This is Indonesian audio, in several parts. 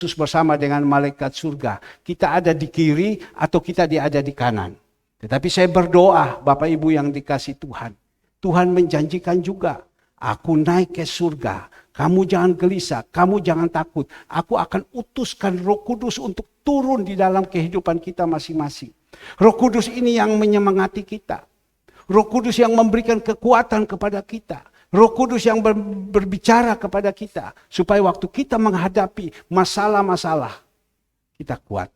Terus bersama dengan malaikat surga. Kita ada di kiri atau kita ada di kanan. Tetapi saya berdoa, Bapak Ibu yang dikasih Tuhan. Tuhan menjanjikan juga, aku naik ke surga. Kamu jangan gelisah, kamu jangan takut. Aku akan utuskan Roh Kudus untuk turun di dalam kehidupan kita masing-masing. Roh Kudus ini yang menyemangati kita. Roh Kudus yang memberikan kekuatan kepada kita. Roh Kudus yang berbicara kepada kita. Supaya waktu kita menghadapi masalah-masalah, kita kuat.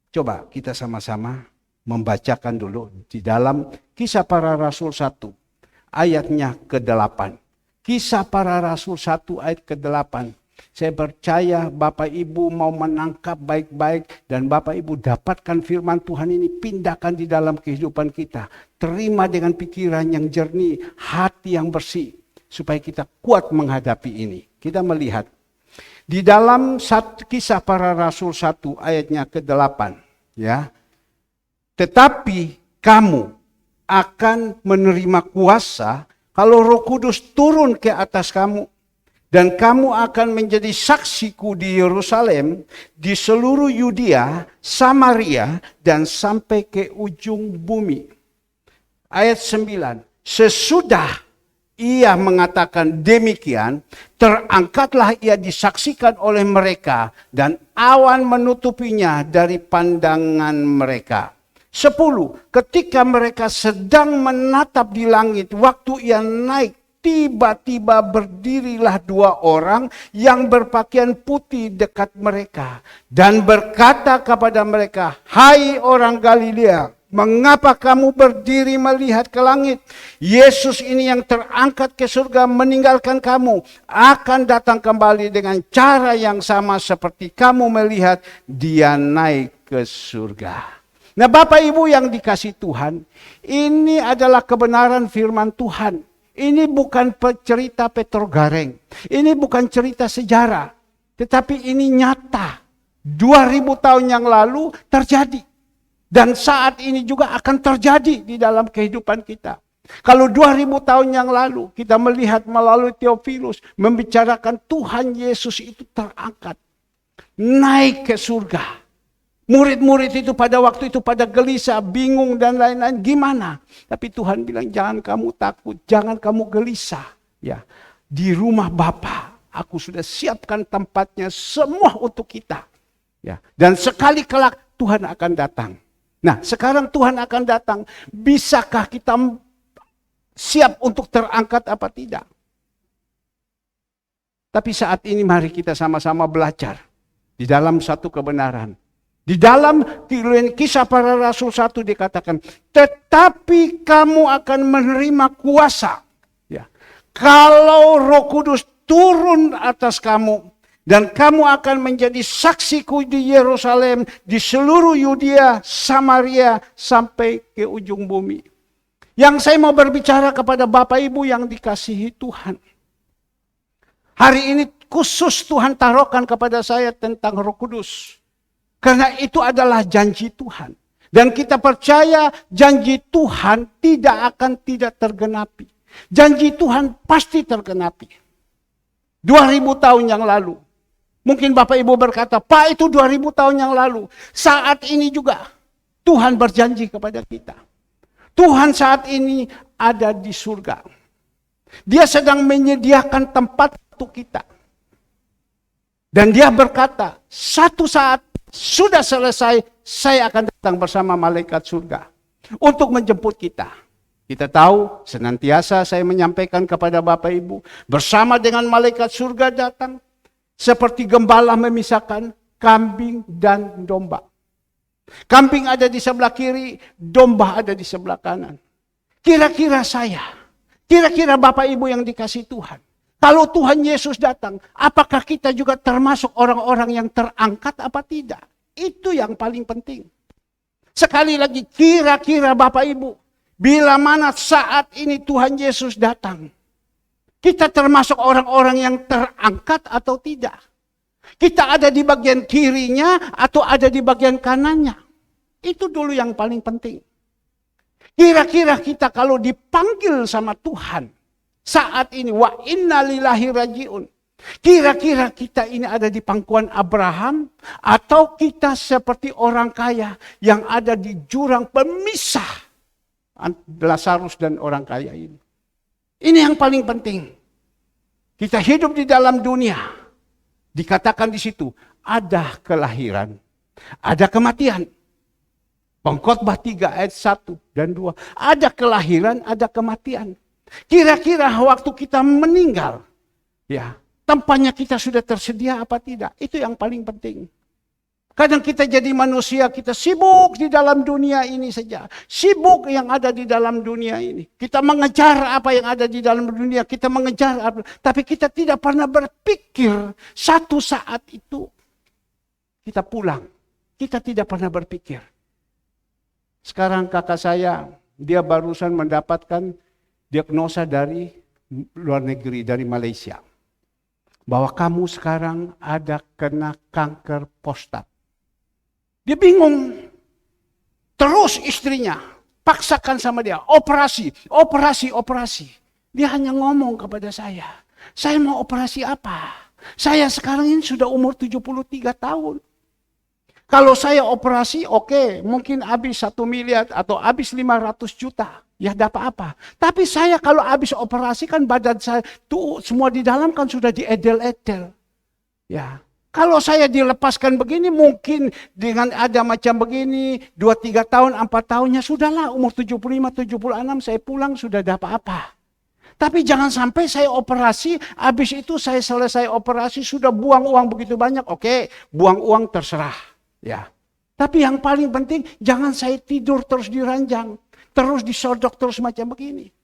Coba kita sama-sama membacakan dulu di dalam Kisah Para Rasul 1 ayatnya ke-8. Kisah Para Rasul 1 ayat ke-8. Saya percaya Bapak Ibu mau menangkap baik-baik dan Bapak Ibu dapatkan firman Tuhan ini, pindahkan di dalam kehidupan kita. Terima dengan pikiran yang jernih, hati yang bersih. Supaya kita kuat menghadapi ini. Kita melihat di dalam Kisah Para Rasul 1 ayatnya ke-8. Ya. Tetapi kamu akan menerima kuasa kalau Roh Kudus turun ke atas kamu. Dan kamu akan menjadi saksiku di Yerusalem, di seluruh Yudea, Samaria, dan sampai ke ujung bumi. Ayat 9. Sesudah ia mengatakan demikian, terangkatlah ia disaksikan oleh mereka, dan awan menutupinya dari pandangan mereka. 10. Ketika mereka sedang menatap di langit, waktu ia naik, tiba-tiba berdirilah 2 orang yang berpakaian putih dekat mereka. Dan berkata kepada mereka, hai orang Galilea, mengapa kamu berdiri melihat ke langit? Yesus ini yang terangkat ke surga meninggalkan kamu, akan datang kembali dengan cara yang sama seperti kamu melihat dia naik ke surga. Nah Bapak Ibu yang dikasih Tuhan, ini adalah kebenaran firman Tuhan. Ini bukan cerita Petor Gareng. Ini bukan cerita sejarah. Tetapi ini nyata. 2000 tahun yang lalu terjadi. Dan saat ini juga akan terjadi di dalam kehidupan kita. Kalau 2000 tahun yang lalu kita melihat melalui Theophilus membicarakan Tuhan Yesus itu terangkat. Naik ke surga. Murid-murid itu pada waktu itu pada gelisah, bingung dan lain-lain. Gimana? Tapi Tuhan bilang jangan kamu takut, jangan kamu gelisah. Ya, di rumah Bapa aku sudah siapkan tempatnya semua untuk kita. Ya, dan sekali kelak Tuhan akan datang. Nah, sekarang Tuhan akan datang. Bisakah kita siap untuk terangkat apa tidak? Tapi saat ini mari kita sama-sama belajar di dalam satu kebenaran. Di dalam Kisah Para Rasul 1 dikatakan, tetapi kamu akan menerima kuasa. Ya. Kalau Roh Kudus turun atas kamu, dan kamu akan menjadi saksiku di Yerusalem, di seluruh Yudea, Samaria, sampai ke ujung bumi. Yang saya mau berbicara kepada Bapak Ibu yang dikasihi Tuhan. Hari ini khusus Tuhan taruhkan kepada saya tentang Roh Kudus. Karena itu adalah janji Tuhan. Dan kita percaya janji Tuhan tidak akan tidak tergenapi. Janji Tuhan pasti tergenapi. 2000 tahun yang lalu. Mungkin Bapak Ibu berkata, Pak itu 2000 tahun yang lalu. Saat ini juga Tuhan berjanji kepada kita. Tuhan saat ini ada di surga. Dia sedang menyediakan tempat untuk kita. Dan dia berkata, satu saat sudah selesai, saya akan datang bersama malaikat surga untuk menjemput kita. Kita tahu, senantiasa saya menyampaikan kepada Bapak Ibu, bersama dengan malaikat surga datang, seperti gembala memisahkan kambing dan domba. Kambing ada di sebelah kiri, domba ada di sebelah kanan. Kira-kira saya, kira-kira Bapak Ibu yang dikasih Tuhan, kalau Tuhan Yesus datang, apakah kita juga termasuk orang-orang yang terangkat apa tidak? Itu yang paling penting. Sekali lagi, kira-kira Bapak Ibu, bila mana saat ini Tuhan Yesus datang, kita termasuk orang-orang yang terangkat atau tidak? Kita ada di bagian kirinya atau ada di bagian kanannya? Itu dulu yang paling penting. Kira-kira kita kalau dipanggil sama Tuhan, saat ini wa inna lillahi rajiun. Kira-kira kita ini ada di pangkuan Abraham atau kita seperti orang kaya yang ada di jurang pemisah Lazarus dan orang kaya ini. Ini yang paling penting. Kita hidup di dalam dunia. Dikatakan di situ ada kelahiran, ada kematian. Pengkhotbah 3 ayat 1 dan 2. Ada kelahiran, ada kematian. Kira-kira waktu kita meninggal, ya, tempatnya kita sudah tersedia apa tidak? Itu yang paling penting. Kadang kita jadi manusia, kita sibuk di dalam dunia ini saja. Sibuk yang ada di dalam dunia ini. Kita mengejar apa yang ada di dalam dunia. Kita mengejar apa. Tapi kita tidak pernah berpikir satu saat itu kita pulang. Kita tidak pernah berpikir. Sekarang kakak saya, dia barusan mendapatkan diagnosa dari luar negeri, dari Malaysia. Bahwa kamu sekarang ada kena kanker prostat. Dia bingung. Terus istrinya paksakan sama dia, operasi. Dia hanya ngomong kepada saya mau operasi apa? Saya sekarang ini sudah umur 73 tahun. Kalau saya operasi, oke, mungkin habis 1 miliar atau habis 500 juta. Ya dapat apa? Tapi saya kalau habis operasi kan badan saya tuh semua di dalam kan sudah diedel-edel. Ya. Kalau saya dilepaskan begini, mungkin dengan ada macam begini, 2-3 tahun, 4 tahunnya, sudahlah umur 75-76 saya pulang sudah dapat apa. Tapi jangan sampai saya operasi, habis itu saya selesai operasi, sudah buang uang begitu banyak. Oke, buang uang terserah. Ya. Tapi yang paling penting, jangan saya tidur terus di ranjang, terus disodok terus macam begini.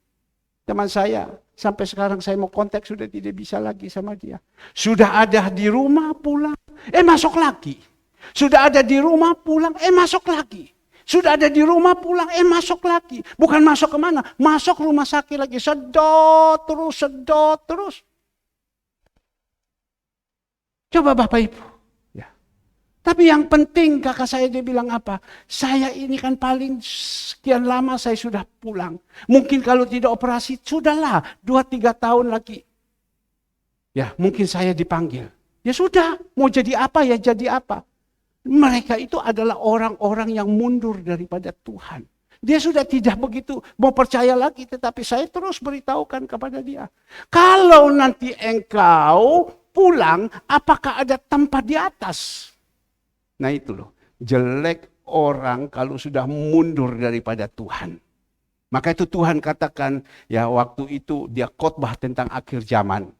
Teman saya, sampai sekarang saya mau kontak sudah tidak bisa lagi sama dia. Sudah ada di rumah pulang, masuk lagi. Sudah ada di rumah pulang, masuk lagi. Sudah ada di rumah pulang, masuk lagi. Bukan masuk kemana, masuk rumah sakit lagi. Sedot terus. Coba Bapak Ibu. Tapi yang penting kakak saya dia bilang apa? Saya ini kan paling sekian lama saya sudah pulang. Mungkin kalau tidak operasi, sudahlah 2-3 tahun lagi. Ya mungkin saya dipanggil. Ya sudah, mau jadi apa ya jadi apa. Mereka itu adalah orang-orang yang mundur daripada Tuhan. Dia sudah tidak begitu mau percaya lagi, tetapi saya terus beritahukan kepada dia. Kalau nanti engkau pulang, apakah ada tempat di atas? Nah itu loh, jelek orang kalau sudah mundur daripada Tuhan. Maka itu Tuhan katakan, ya waktu itu dia khotbah tentang akhir zaman.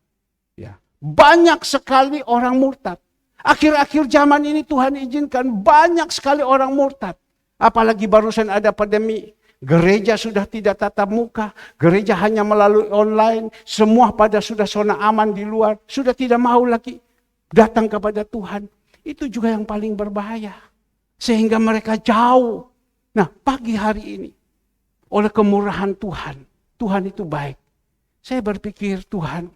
Ya, banyak sekali orang murtad. Akhir-akhir zaman ini Tuhan izinkan banyak sekali orang murtad. Apalagi barusan ada pandemi. Gereja sudah tidak tatap muka. Gereja hanya melalui online. Semua pada sudah zona aman di luar. Sudah tidak mau lagi datang kepada Tuhan. Itu juga yang paling berbahaya. Sehingga mereka jauh. Nah pagi hari ini. Oleh kemurahan Tuhan. Tuhan itu baik. Saya berpikir Tuhan.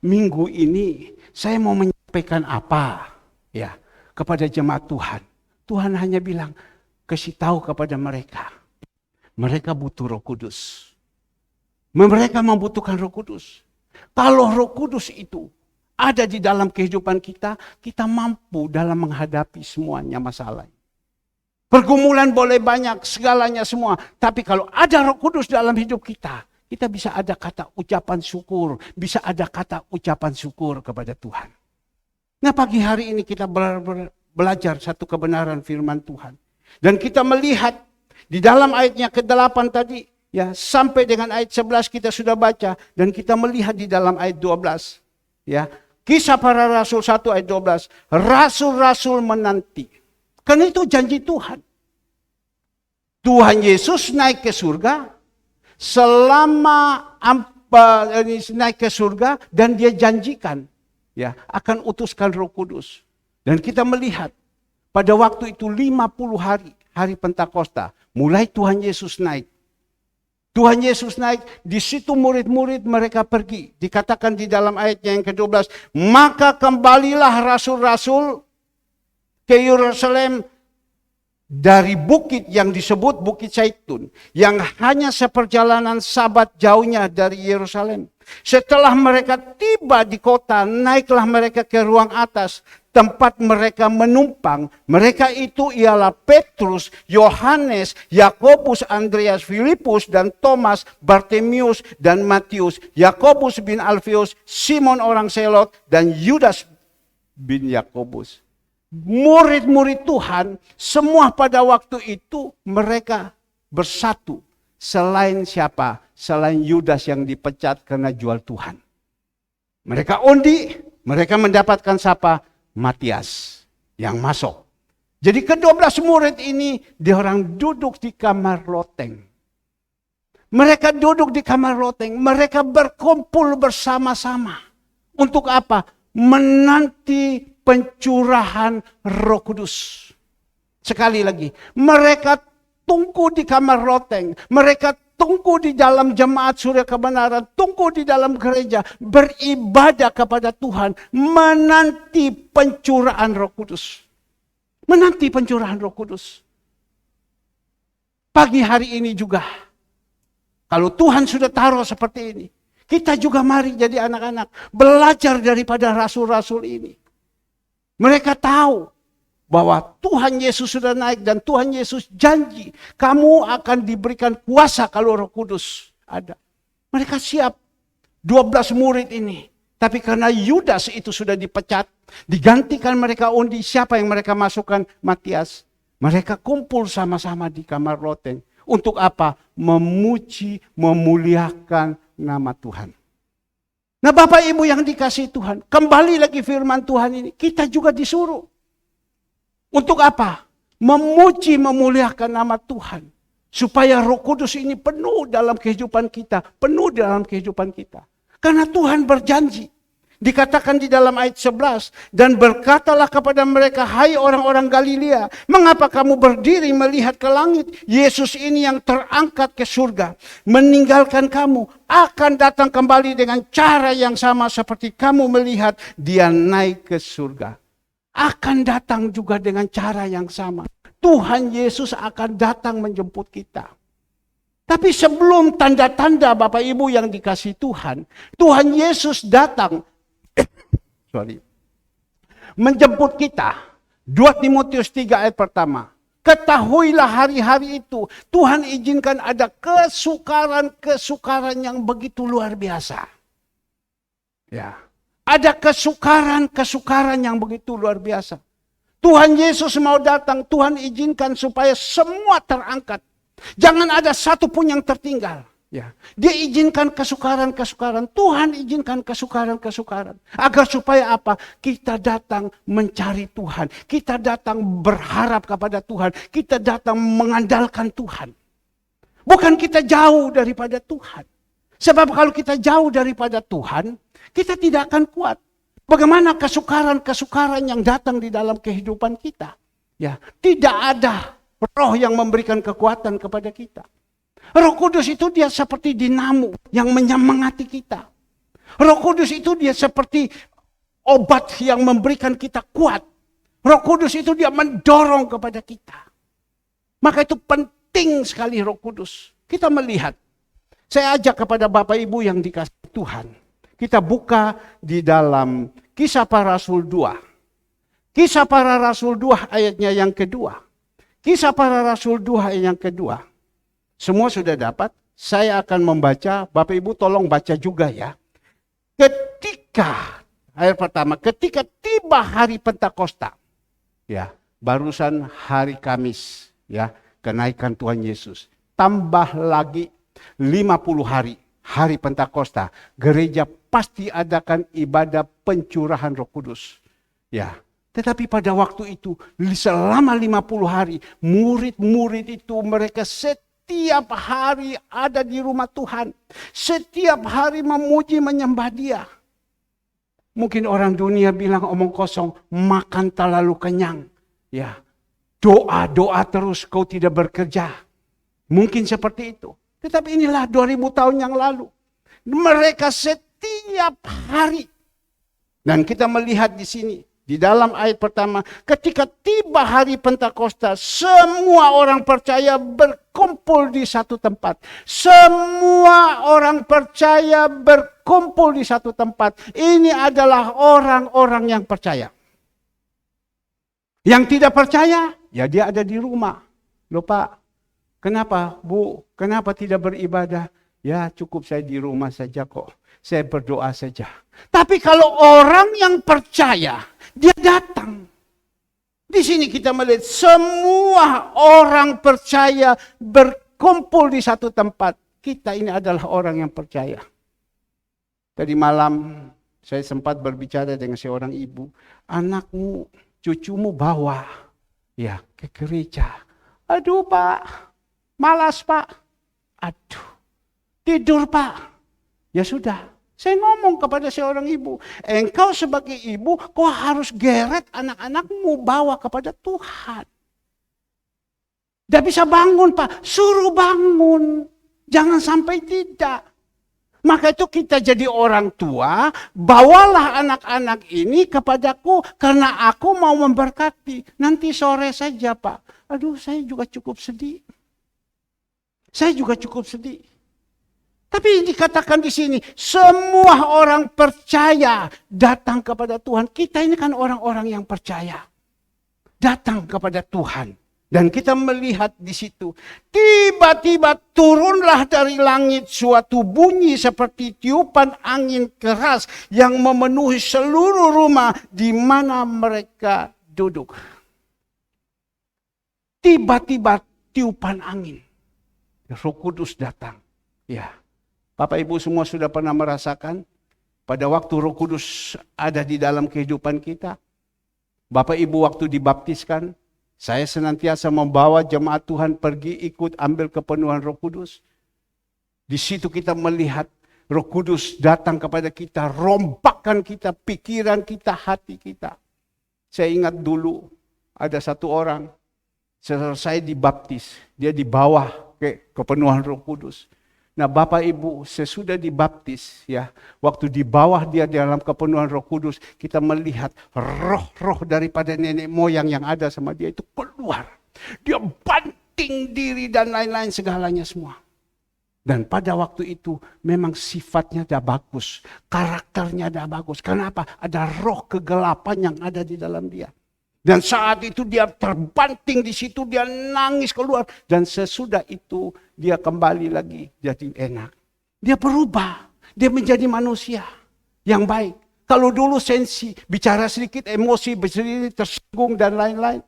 Minggu ini saya mau menyampaikan apa. Ya, kepada jemaat Tuhan. Tuhan hanya bilang. Kasih tahu kepada mereka. Mereka butuh Roh Kudus. Mereka membutuhkan Roh Kudus. Kalau Roh Kudus itu ada di dalam kehidupan kita, kita mampu dalam menghadapi semuanya masalah. Pergumulan boleh banyak, segalanya semua. Tapi kalau ada Roh Kudus dalam hidup kita, kita bisa ada kata ucapan syukur. Bisa ada kata ucapan syukur kepada Tuhan. Nah pagi hari ini kita belajar satu kebenaran firman Tuhan. Dan kita melihat di dalam ayatnya ke-8 tadi, ya sampai dengan ayat 11 kita sudah baca. Dan kita melihat di dalam ayat 12. Ya, Kisah Para Rasul 1 ayat 12. Rasul-rasul menanti. Karena itu janji Tuhan. Tuhan Yesus naik ke surga. Selama naik ke surga. Dan dia janjikan. Ya, akan utuskan Roh Kudus. Dan kita melihat. Pada waktu itu 50 hari. Hari Pentakosta. Mulai Tuhan Yesus naik. Tuhan Yesus naik, di situ murid-murid mereka pergi. Dikatakan di dalam ayatnya yang ke-12. Maka kembalilah rasul-rasul ke Yerusalem dari bukit yang disebut Bukit Zaitun. Yang hanya seperjalanan Sabat jauhnya dari Yerusalem. Setelah mereka tiba di kota, naiklah mereka ke ruang atas, tempat mereka menumpang. Mereka itu ialah Petrus, Yohanes, Yakobus, Andreas, Filipus, dan Thomas, Bartimius, dan Matius, Yakobus bin Alfeus, Simon orang Selot, dan Yudas bin Yakobus. Murid-murid Tuhan, semua pada waktu itu mereka bersatu. Selain siapa? Selain Yudas yang dipecat karena jual Tuhan. Mereka undi, mereka mendapatkan siapa? Matias yang masuk. Jadi ke-12 murid ini, dia orang duduk di kamar loteng. Mereka duduk di kamar loteng, mereka berkumpul bersama-sama. Untuk apa? Menanti pencurahan Roh Kudus. Sekali lagi, mereka tunggu di kamar loteng, mereka tunggu di dalam jemaat surya kebenaran, tunggu di dalam gereja, beribadah kepada Tuhan, menanti pencurahan Roh Kudus. Menanti pencurahan Roh Kudus. Pagi hari ini juga, kalau Tuhan sudah taruh seperti ini, kita juga mari jadi anak-anak, belajar daripada rasul-rasul ini. Mereka tahu bahwa Tuhan Yesus sudah naik dan Tuhan Yesus janji kamu akan diberikan kuasa kalau Roh Kudus ada. Mereka siap 12 murid ini. Tapi karena Yudas itu sudah dipecat, digantikan mereka undi, siapa yang mereka masukkan? Matias. Mereka kumpul sama-sama di kamar loteng. Untuk apa? Memuji, memuliakan nama Tuhan. Nah Bapak Ibu yang dikasihi Tuhan, kembali lagi firman Tuhan ini, kita juga disuruh. Untuk apa? Memuji, memuliakan nama Tuhan. Supaya Roh Kudus ini penuh dalam kehidupan kita. Penuh dalam kehidupan kita. Karena Tuhan berjanji. Dikatakan di dalam ayat 11. Dan berkatalah kepada mereka, hai orang-orang Galilea, mengapa kamu berdiri melihat ke langit? Yesus ini yang terangkat ke surga, meninggalkan kamu, akan datang kembali dengan cara yang sama seperti kamu melihat dia naik ke surga. Akan datang juga dengan cara yang sama. Tuhan Yesus akan datang menjemput kita. Tapi sebelum tanda-tanda Bapak Ibu yang dikasihi Tuhan, Tuhan Yesus datang menjemput kita. 2 Timotius 3 ayat pertama. Ketahuilah hari-hari itu Tuhan izinkan ada kesukaran-kesukaran yang begitu luar biasa. Ya. Ada kesukaran-kesukaran yang begitu luar biasa. Tuhan Yesus mau datang, Tuhan izinkan supaya semua terangkat. Jangan ada satu pun yang tertinggal. Ya. Dia izinkan kesukaran-kesukaran. Tuhan izinkan kesukaran-kesukaran. Agar supaya apa? Kita datang mencari Tuhan. Kita datang berharap kepada Tuhan. Kita datang mengandalkan Tuhan. Bukan kita jauh daripada Tuhan. Sebab kalau kita jauh daripada Tuhan, kita tidak akan kuat. Bagaimana kesukaran-kesukaran yang datang di dalam kehidupan kita? Ya, tidak ada roh yang memberikan kekuatan kepada kita. Roh Kudus itu dia seperti dinamo yang menyemangati kita. Roh Kudus itu dia seperti obat yang memberikan kita kuat. Roh Kudus itu dia mendorong kepada kita. Maka itu penting sekali Roh Kudus. Kita melihat. Saya ajak kepada Bapak Ibu yang dikasihi Tuhan. Kita buka di dalam Kisah Para Rasul 2. Kisah Para Rasul 2 ayatnya yang kedua. Kisah Para Rasul 2 ayat yang kedua. Semua sudah dapat. Saya akan membaca. Bapak Ibu tolong baca juga ya. Ketika, ayat pertama. Ketika tiba hari Pentakosta. Ya, barusan hari Kamis. Ya, kenaikan Tuhan Yesus. Tambah lagi 50 hari. Hari Pentakosta, gereja pasti adakan ibadah pencurahan Roh Kudus. Ya, tetapi pada waktu itu selama 50 hari, murid-murid itu mereka setiap hari ada di rumah Tuhan. Setiap hari memuji menyembah Dia. Mungkin orang dunia bilang omong kosong, makan tak lalu kenyang. Ya, doa-doa terus kau tidak bekerja. Mungkin seperti itu. Tetapi inilah 2000 tahun yang lalu. Mereka setiap hari. Dan kita melihat di sini. Di dalam ayat pertama, ketika tiba hari Pentakosta, semua orang percaya berkumpul di satu tempat. Semua orang percaya berkumpul di satu tempat. Ini adalah orang-orang yang percaya. Yang tidak percaya, ya dia ada di rumah. Loh Pak, kenapa Bu? Kenapa tidak beribadah? Ya cukup saya di rumah saja kok. Saya berdoa saja. Tapi kalau orang yang percaya, dia datang. Di sini kita melihat semua orang percaya berkumpul di satu tempat. Kita ini adalah orang yang percaya. Tadi malam saya sempat berbicara dengan seorang ibu. Anakmu, cucumu bawa ya ke gereja. Aduh Pak, malas Pak. Aduh, tidur Pak. Ya sudah. Saya ngomong kepada seorang ibu, engkau sebagai ibu, kau harus geret anak-anakmu bawa kepada Tuhan. Tidak bisa bangun Pak, suruh bangun. Jangan sampai tidak. Maka itu kita jadi orang tua, bawalah anak-anak ini kepadaku karena aku mau memberkati. Nanti sore saja Pak. Aduh saya juga cukup sedih. Saya juga cukup sedih. Tapi dikatakan di sini, semua orang percaya datang kepada Tuhan. Kita ini kan orang-orang yang percaya. Datang kepada Tuhan. Dan kita melihat di situ, tiba-tiba turunlah dari langit suatu bunyi seperti tiupan angin keras yang memenuhi seluruh rumah di mana mereka duduk. Tiba-tiba tiupan angin. Roh Kudus datang. Ya. Bapak Ibu semua sudah pernah merasakan pada waktu Roh Kudus ada di dalam kehidupan kita. Bapak Ibu waktu dibaptiskan, saya senantiasa membawa jemaat Tuhan pergi ikut ambil kepenuhan Roh Kudus. Di situ kita melihat Roh Kudus datang kepada kita, rompakkan kita, pikiran kita, hati kita. Saya ingat dulu ada satu orang, selesai dibaptis, dia dibawa ke kepenuhan Roh Kudus. Nah Bapak Ibu sesudah dibaptis ya, waktu di bawah dia dalam kepenuhan Roh Kudus, kita melihat roh-roh daripada nenek moyang yang ada sama dia itu keluar. Dia banting diri dan lain-lain segalanya semua. Dan pada waktu itu memang sifatnya dah bagus, karakternya dah bagus. Kenapa? Ada roh kegelapan yang ada di dalam dia. Dan saat itu dia terbanting di situ, dia nangis keluar. Dan sesudah itu dia kembali lagi jadi enak. Dia berubah, dia menjadi manusia yang baik. Kalau dulu sensi, bicara sedikit emosi, tersinggung dan lain-lain.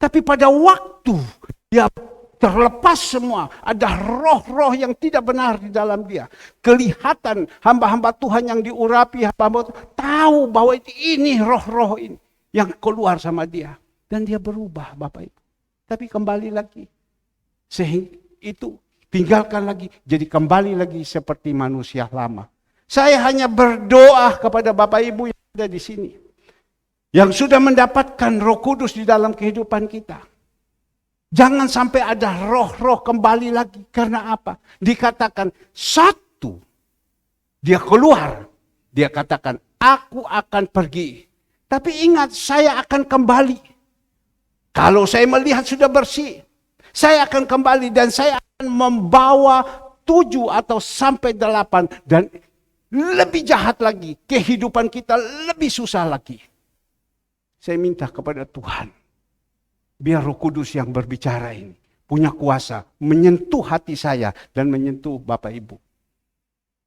Tapi pada waktu dia terlepas semua, ada roh-roh yang tidak benar di dalam dia. Kelihatan hamba-hamba Tuhan yang diurapi, hamba-hamba Tuhan, tahu bahwa ini roh-roh ini yang keluar sama dia. Dan dia berubah Bapak Ibu. Tapi kembali lagi. Sehingga itu tinggalkan lagi. Jadi kembali lagi seperti manusia lama. Saya hanya berdoa kepada Bapak Ibu yang ada di sini. Yang sudah mendapatkan Roh Kudus di dalam kehidupan kita. Jangan sampai ada roh-roh kembali lagi. Karena apa? Dikatakan satu. Dia keluar. Dia katakan aku akan pergi. Tapi ingat, saya akan kembali. Kalau saya melihat sudah bersih, saya akan kembali dan saya akan membawa 7 atau sampai 8. Dan lebih jahat lagi, kehidupan kita lebih susah lagi. Saya minta kepada Tuhan, biar Roh Kudus yang berbicara ini, punya kuasa, menyentuh hati saya dan menyentuh Bapak Ibu.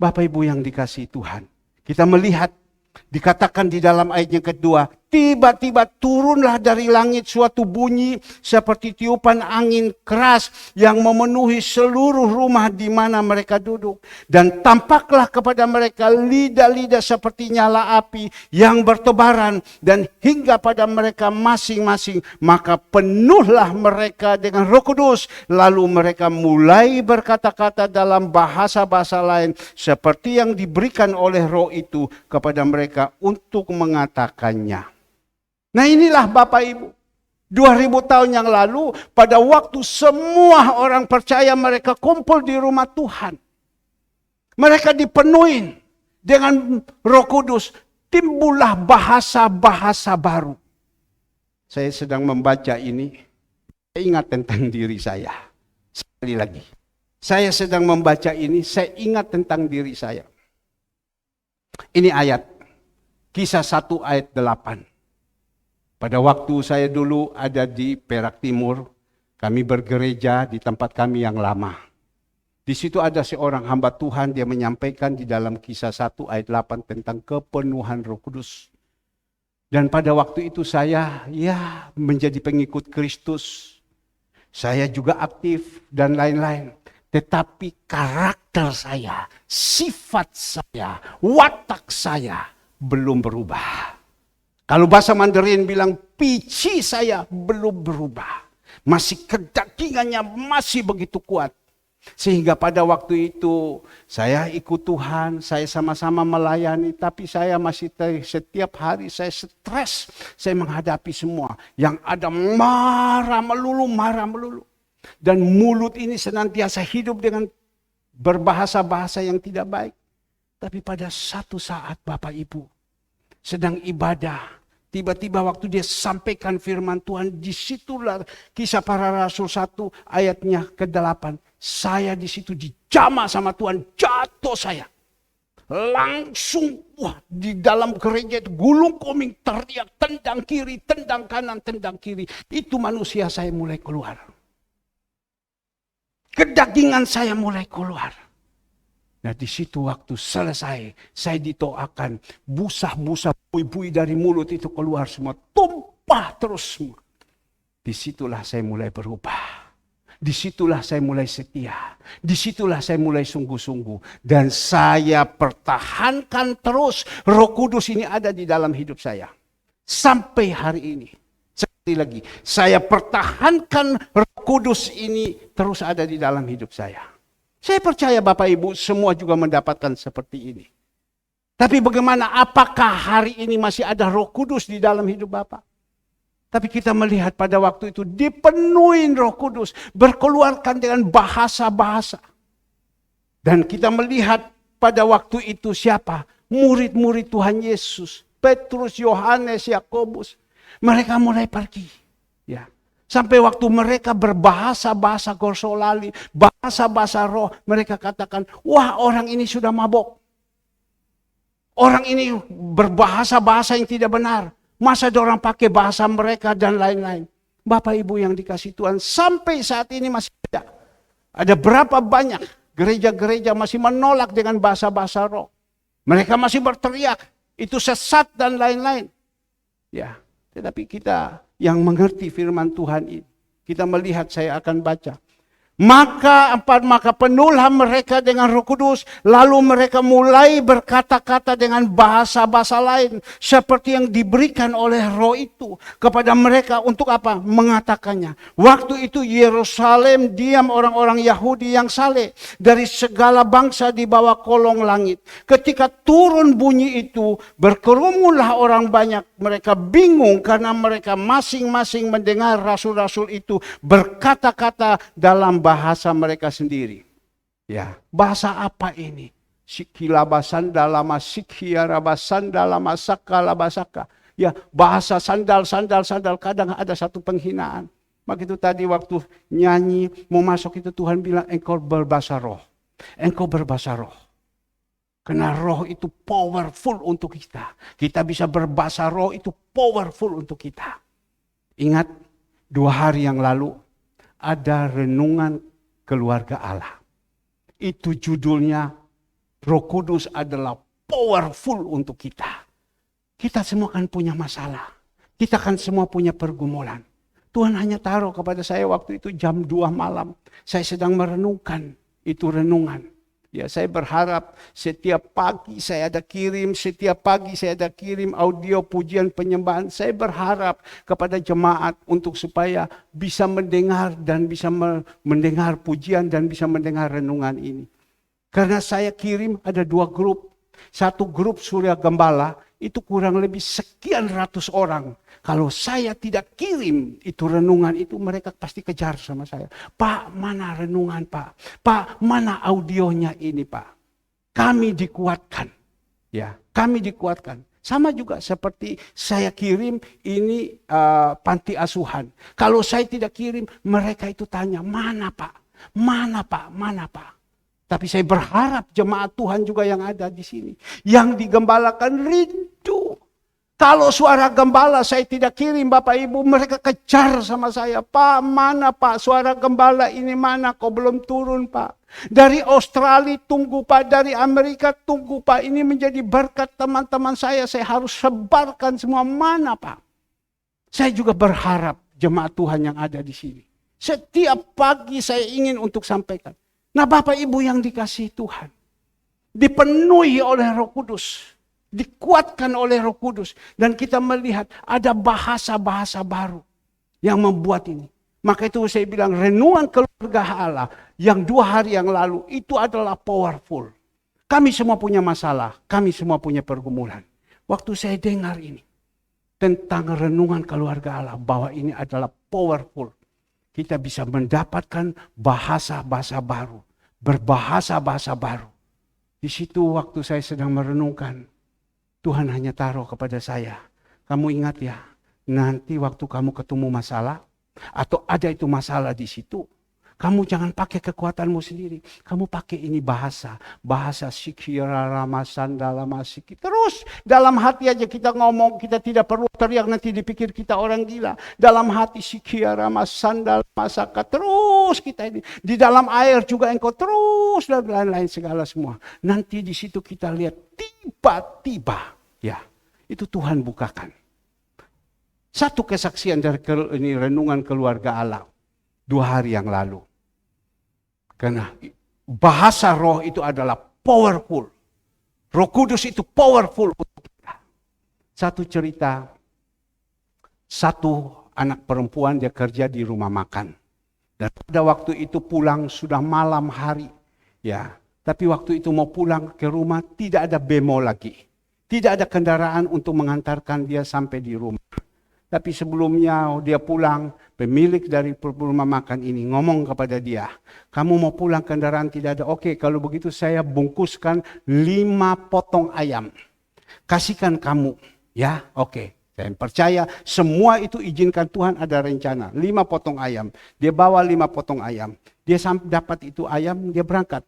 Bapak Ibu yang dikasihi Tuhan, kita melihat, dikatakan di dalam ayat yang kedua, tiba-tiba turunlah dari langit suatu bunyi seperti tiupan angin keras yang memenuhi seluruh rumah di mana mereka duduk. Dan tampaklah kepada mereka lidah-lidah seperti nyala api yang bertebaran dan hingga pada mereka masing-masing. Maka penuhlah mereka dengan Roh Kudus. Lalu mereka mulai berkata-kata dalam bahasa-bahasa lain seperti yang diberikan oleh Roh itu kepada mereka untuk mengatakannya. Nah inilah Bapak Ibu, 2000 tahun yang lalu pada waktu semua orang percaya mereka kumpul di rumah Tuhan. Mereka dipenuhi dengan Roh Kudus. timbullah bahasa-bahasa baru. Saya sedang membaca ini, saya ingat tentang diri saya. Sekali lagi, saya sedang membaca ini, saya ingat tentang diri saya. Ini ayat, Kisah 1 ayat 8. Pada waktu saya dulu ada di Perak Timur, kami bergereja di tempat kami yang lama. Di situ ada seorang hamba Tuhan, dia menyampaikan di dalam Kisah 1 ayat 8 tentang kepenuhan Roh Kudus. Dan pada waktu itu saya menjadi pengikut Kristus. Saya juga aktif dan lain-lain. Tetapi karakter saya, sifat saya, watak saya belum berubah. Kalau bahasa Mandarin bilang pici saya belum berubah. Masih kedagingannya masih begitu kuat. Sehingga pada waktu itu saya ikut Tuhan, saya sama-sama melayani, tapi saya masih setiap hari saya stres, saya menghadapi semua. Yang ada marah melulu. Dan mulut ini senantiasa hidup dengan berbahasa-bahasa yang tidak baik. Tapi pada satu saat Bapak Ibu sedang ibadah, tiba-tiba waktu dia sampaikan firman Tuhan, disitulah Kisah Para Rasul 1 ayatnya ke-8. Saya di situ dijamah sama Tuhan, jatuh saya. Langsung di dalam gereja itu gulung koming, teriak, tendang kiri, tendang kanan, tendang kiri. Itu manusia saya mulai keluar. Kedagingan saya mulai keluar. Nah di situ waktu selesai, saya ditoakan, busa-busa bui-bui dari mulut itu keluar semua, tumpah terus semua. Disitulah saya mulai berubah. Disitulah saya mulai setia. Disitulah saya mulai sungguh-sungguh. Dan saya pertahankan terus Roh Kudus ini ada di dalam hidup saya. Sampai hari ini. Sekali lagi, saya pertahankan Roh Kudus ini terus ada di dalam hidup saya. Saya percaya Bapak Ibu semua juga mendapatkan seperti ini. Tapi bagaimana, apakah hari ini masih ada Roh Kudus di dalam hidup Bapak? Tapi kita melihat pada waktu itu dipenuhi Roh Kudus, berkeluarkan dengan bahasa-bahasa. Dan kita melihat pada waktu itu siapa? Murid-murid Tuhan Yesus, Petrus, Yohanes, Yakobus. Mereka mulai pergi. Ya. Sampai waktu mereka berbahasa-bahasa gorsolali, bahasa-bahasa roh, mereka katakan, wah orang ini sudah mabok. Orang ini berbahasa-bahasa yang tidak benar. Masa ada orang pakai bahasa mereka dan lain-lain. Bapak Ibu yang dikasih Tuhan, sampai saat ini masih ada. Ada berapa banyak gereja-gereja masih menolak dengan bahasa-bahasa roh. Mereka masih berteriak, itu sesat dan lain-lain. Ya, tetapi kita yang mengerti firman Tuhan ini, kita melihat, saya akan baca. Maka penuhlah mereka dengan Roh Kudus, lalu mereka mulai berkata-kata dengan bahasa-bahasa lain seperti yang diberikan oleh Roh itu kepada mereka untuk apa? Mengatakannya. Waktu itu Yerusalem diam orang-orang Yahudi yang saleh dari segala bangsa di bawah kolong langit. Ketika turun bunyi itu, berkerumunlah orang banyak. Mereka bingung karena mereka masing-masing mendengar rasul-rasul itu berkata-kata dalam bahasa mereka sendiri. Ya, bahasa apa ini? Sikilabasan dalama sikiarabasan dalama sakalabasaka. Ya, bahasa sandal. Kadang ada satu penghinaan. Maka itu tadi waktu nyanyi mau masuk itu Tuhan bilang engkau berbahasa roh. Engkau berbahasa roh. Karena roh itu powerful untuk kita. Kita bisa berbahasa roh itu powerful untuk kita. Ingat 2 hari yang lalu ada renungan keluarga Allah. Itu judulnya Roh Kudus adalah powerful untuk kita. Kita semua kan punya masalah. Kita kan semua punya pergumulan. Tuhan hanya taruh kepada saya waktu itu jam 2 malam. Saya sedang merenungkan itu renungan. Ya, saya berharap setiap pagi saya ada kirim, audio pujian penyembahan. Saya berharap kepada jemaat untuk supaya bisa mendengar dan bisa mendengar pujian dan bisa mendengar renungan ini. Karena saya kirim ada 2 grup. Satu grup Surya Gembala itu kurang lebih sekian ratus orang. Kalau saya tidak kirim itu renungan itu, mereka pasti kejar sama saya. Pak, mana renungan Pak? Pak, mana audionya ini Pak? Kami dikuatkan. Ya, kami dikuatkan. Sama juga seperti saya kirim ini panti asuhan. Kalau saya tidak kirim, mereka itu tanya, mana Pak? Mana Pak? Mana Pak? Tapi saya berharap jemaat Tuhan juga yang ada di sini, yang digembalakan rindu. Kalau suara gembala saya tidak kirim Bapak Ibu, mereka kejar sama saya. Pak, mana Pak? Suara gembala ini mana? Kok belum turun Pak? Dari Australia tunggu Pak, dari Amerika tunggu Pak. Ini menjadi berkat teman-teman saya harus sebarkan semua. Mana Pak? Saya juga berharap jemaat Tuhan yang ada di sini. Setiap pagi saya ingin untuk sampaikan. Nah Bapak Ibu yang dikasihi Tuhan, dipenuhi oleh Roh Kudus, dikuatkan oleh Roh Kudus, dan kita melihat ada bahasa-bahasa baru yang membuat ini. Maka itu saya bilang renungan keluarga Allah yang 2 hari yang lalu itu adalah powerful. Kami semua punya masalah, kami semua punya pergumulan. Waktu saya dengar ini tentang renungan keluarga Allah bahwa ini adalah powerful, kita bisa mendapatkan bahasa-bahasa baru, berbahasa-bahasa baru. Di situ waktu saya sedang merenungkan, Tuhan hanya taruh kepada saya, kamu ingat ya, nanti waktu kamu ketemu masalah, atau ada itu masalah di situ, kamu jangan pakai kekuatanmu sendiri. Kamu pakai ini bahasa sikira ramasanda lamasiki. Terus dalam hati aja kita ngomong, kita tidak perlu teriak nanti dipikir kita orang gila. Dalam hati sikira ramasanda lamasaka. Terus kita ini di dalam air juga engkau terus dan lain-lain segala semua. Nanti di situ kita lihat tiba-tiba ya itu Tuhan bukakan. Satu kesaksian dari ini renungan keluarga Allah 2 hari yang lalu. Karena bahasa roh itu adalah powerful. Roh Kudus itu powerful untuk kita. Satu cerita, satu anak perempuan dia kerja di rumah makan. Dan pada waktu itu pulang sudah malam hari. Ya, tapi waktu itu mau pulang ke rumah tidak ada bemo lagi. Tidak ada kendaraan untuk mengantarkan dia sampai di rumah. Tapi sebelumnya dia pulang, pemilik dari rumah makan ini ngomong kepada dia, kamu mau pulang kendaraan tidak ada, oke kalau begitu saya bungkuskan 5 potong ayam. Kasihkan kamu, ya oke. Saya percaya semua itu izinkan Tuhan ada rencana. 5 potong ayam, dia bawa 5 potong ayam. Dia dapat itu ayam, dia berangkat.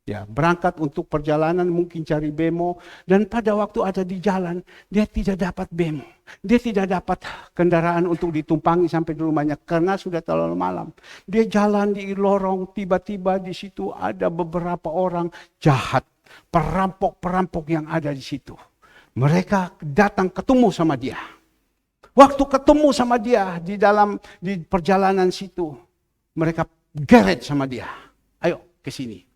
Ya, berangkat untuk perjalanan mungkin cari bemo. Dan pada waktu ada di jalan, dia tidak dapat bemo. Dia tidak dapat kendaraan untuk ditumpangi sampai di rumahnya karena sudah terlalu malam. Dia jalan di lorong, tiba-tiba di situ ada beberapa orang jahat. Perampok-perampok yang ada di situ. Mereka datang ketemu sama dia. Waktu ketemu sama dia di perjalanan situ, mereka geret sama dia. Ayo ke sini.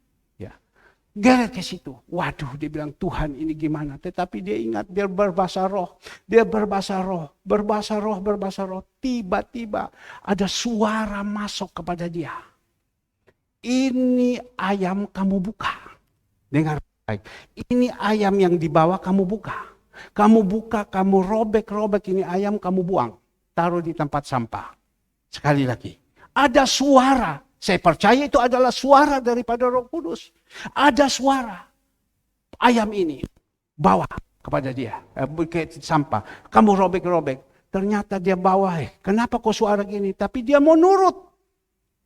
Geret ke situ. Waduh, dia bilang Tuhan ini gimana? Tetapi dia ingat dia berbahasa roh. Dia berbahasa roh. Tiba-tiba ada suara masuk kepada dia. Ini ayam kamu buka. Dengar baik. Ini ayam yang dibawa kamu buka. Kamu buka, kamu robek-robek ini ayam kamu buang. Taruh di tempat sampah. Sekali lagi. Ada suara. Saya percaya itu adalah suara daripada Roh Kudus. Ada suara. Ayam ini bawa kepada dia. Ke sampah. Kamu robek-robek. Ternyata dia bawa. Kenapa kok suara gini? Tapi dia mau nurut.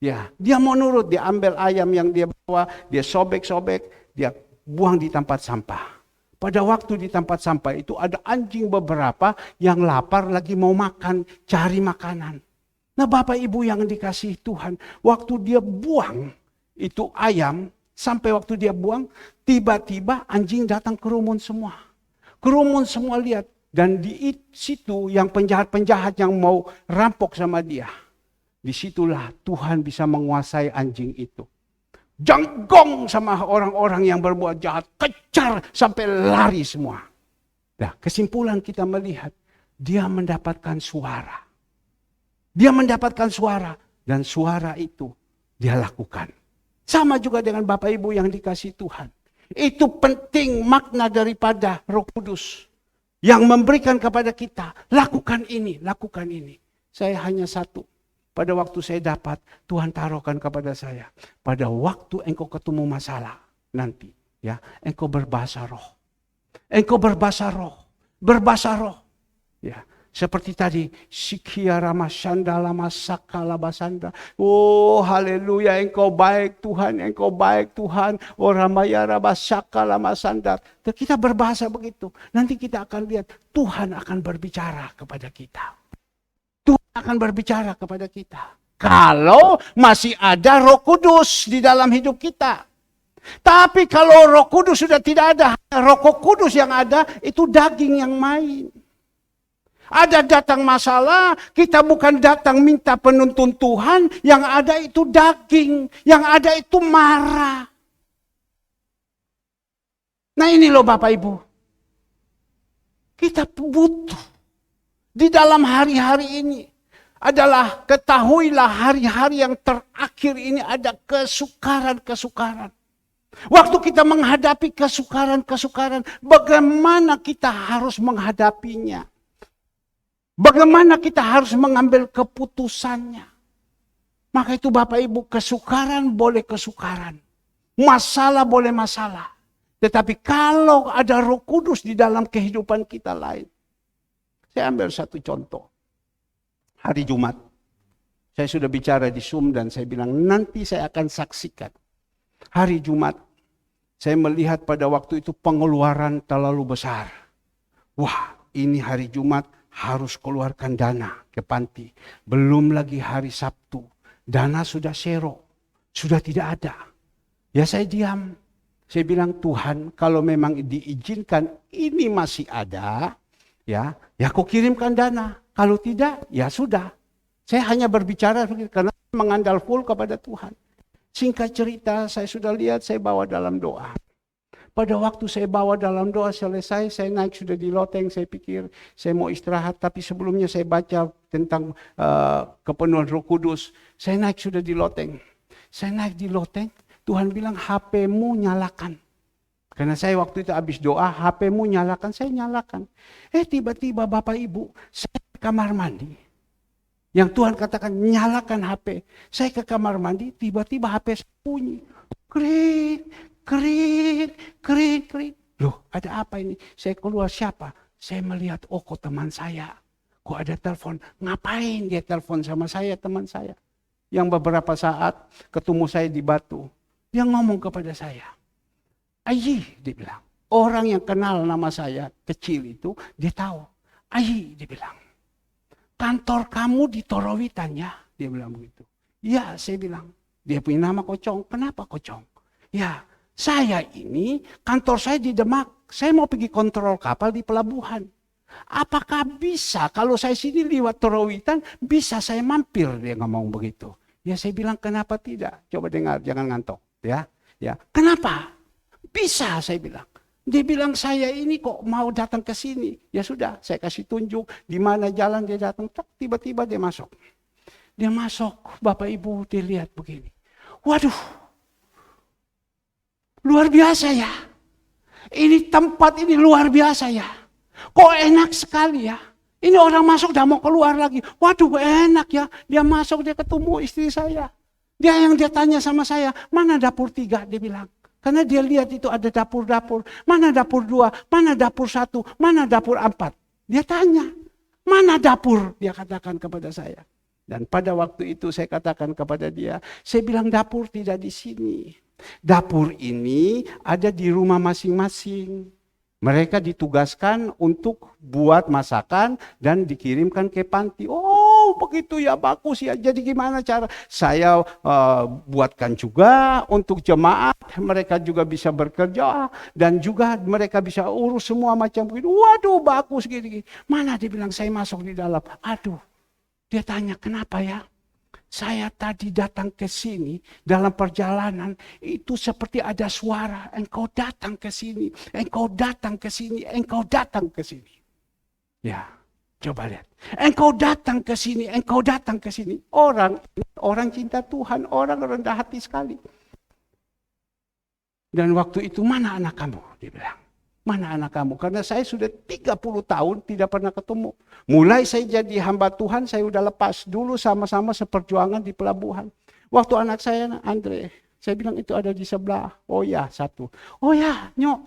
Ya, dia mau nurut. Dia ambil ayam yang dia bawa. Dia sobek-sobek. Dia buang di tempat sampah. Pada waktu di tempat sampah itu ada anjing beberapa yang lapar lagi mau makan. Cari makanan. Nah Bapak Ibu yang dikasihi Tuhan, waktu dia buang itu ayam, sampai waktu dia buang, tiba-tiba anjing datang kerumun semua. Kerumun semua lihat, dan di situ yang penjahat-penjahat yang mau rampok sama dia. Disitulah Tuhan bisa menguasai anjing itu. Janggong sama orang-orang yang berbuat jahat, kejar sampai lari semua. Nah kesimpulan kita melihat, dia mendapatkan suara. Dia mendapatkan suara dan suara itu dia lakukan. Sama juga dengan Bapak Ibu yang dikasihi Tuhan. Itu penting makna daripada Roh Kudus yang memberikan kepada kita, lakukan ini, lakukan ini. Saya hanya satu. Pada waktu saya dapat, Tuhan taruhkan kepada saya. Pada waktu engkau ketemu masalah nanti, ya, engkau berbahasa roh. Engkau berbahasa roh. berbahasa roh. Ya, seperti tadi, Sikia Rama Sanda Lama Sakala Basanda. Oh, haleluya, Engkau baik Tuhan, Engkau baik Tuhan. Oh, Ramaya Rama Sakala Masanda. Kita berbahasa begitu. Nanti kita akan lihat Tuhan akan berbicara kepada kita. Tuhan akan berbicara kepada kita. Kalau masih ada Roh Kudus di dalam hidup kita. Tapi kalau Roh Kudus sudah tidak ada, Roh Kudus yang ada itu daging yang main. Ada datang masalah, kita bukan datang minta penuntun Tuhan, yang ada itu daging, yang ada itu marah. Nah ini loh Bapak Ibu, kita butuh di dalam hari-hari ini. Adalah ketahuilah hari-hari yang terakhir ini ada kesukaran-kesukaran. Waktu kita menghadapi kesukaran-kesukaran, bagaimana kita harus menghadapinya? Bagaimana kita harus mengambil keputusannya? Maka itu Bapak Ibu, kesukaran boleh kesukaran. Masalah boleh masalah. Tetapi kalau ada Roh Kudus di dalam kehidupan kita lain. Saya ambil satu contoh. Hari Jumat, saya sudah bicara di Zoom dan saya bilang nanti saya akan saksikan. Hari Jumat, saya melihat pada waktu itu pengeluaran terlalu besar. Wah, ini hari Jumat harus keluarkan dana ke panti. Belum lagi hari Sabtu, dana sudah zero, sudah tidak ada. Ya saya diam. Saya bilang Tuhan, kalau memang diizinkan ini masih ada, ya kau kirimkan dana. Kalau tidak, ya sudah. Saya hanya berbicara karena mengandal full kepada Tuhan. Singkat cerita, saya sudah lihat, saya bawa dalam doa. Pada waktu saya bawa dalam doa selesai, saya naik sudah di loteng, saya pikir saya mau istirahat. Tapi sebelumnya saya baca tentang kepenuhan Roh Kudus. Saya naik sudah di loteng. Saya naik di loteng, Tuhan bilang HP-mu nyalakan. Karena saya waktu itu habis doa, HP-mu nyalakan, saya nyalakan. Tiba-tiba Bapak Ibu, saya ke kamar mandi. Yang Tuhan katakan nyalakan HP. Saya ke kamar mandi, tiba-tiba HP saya bunyi. Kering. Loh, ada apa ini? Saya keluar, siapa? Saya melihat, kok teman saya. Kok ada telepon? Ngapain dia telepon sama saya, teman saya? Yang beberapa saat ketemu saya di Batu. Dia ngomong kepada saya. Ayi, dia bilang. Orang yang kenal nama saya kecil itu, dia tahu. Ayi, dia bilang. Kantor kamu di Torowitan ya? Dia bilang begitu. Ya, saya bilang. Dia punya nama Kocong. Kenapa Kocong? Ya, saya ini kantor saya di Demak. Saya mau pergi kontrol kapal di pelabuhan. Apakah bisa kalau saya sini lewat Torowitan, bisa saya mampir? Dia ngomong begitu. Ya, saya bilang kenapa tidak? Coba dengar, jangan ngantuk. Ya. Kenapa? Bisa, saya bilang. Dia bilang saya ini kok mau datang ke sini. Ya sudah, saya kasih tunjuk di mana jalan dia datang. Tiba-tiba dia masuk. Dia masuk, Bapak Ibu dia lihat begini. Waduh, luar biasa ya. Ini tempat ini luar biasa ya. Kok enak sekali ya. Ini orang masuk udah mau keluar lagi. Waduh, enak ya. Dia masuk, dia ketemu istri saya. Dia tanya sama saya, mana dapur 3? Dia bilang. Karena dia lihat itu ada dapur-dapur. Mana dapur 2, mana dapur 1, mana dapur 4. Dia tanya, mana dapur? Dia katakan kepada saya. Dan pada waktu itu saya katakan kepada dia, saya bilang dapur tidak di sini. Dapur ini ada di rumah masing-masing. Mereka ditugaskan untuk buat masakan dan dikirimkan ke panti. Oh begitu ya, bagus ya. Jadi gimana cara? Saya buatkan juga untuk jemaat. Mereka juga bisa bekerja. Dan juga mereka bisa urus semua macam begitu. Waduh bagus gini. Mana dia bilang saya masuk di dalam. Aduh. Dia tanya kenapa ya? Saya tadi datang ke sini dalam perjalanan itu seperti ada suara. Engkau datang ke sini, engkau datang ke sini, engkau datang ke sini. Ya, coba lihat. Engkau datang ke sini, engkau datang ke sini. Orang cinta Tuhan, orang rendah hati sekali. Dan waktu itu mana anak kamu? Dia bilang. Mana anak kamu? Karena saya sudah 30 tahun tidak pernah ketemu. Mulai saya jadi hamba Tuhan, saya udah lepas. Dulu sama-sama seperjuangan di pelabuhan. Waktu anak saya, Andre, saya bilang itu ada di sebelah. Oh ya, 1. Oh ya, Nyok.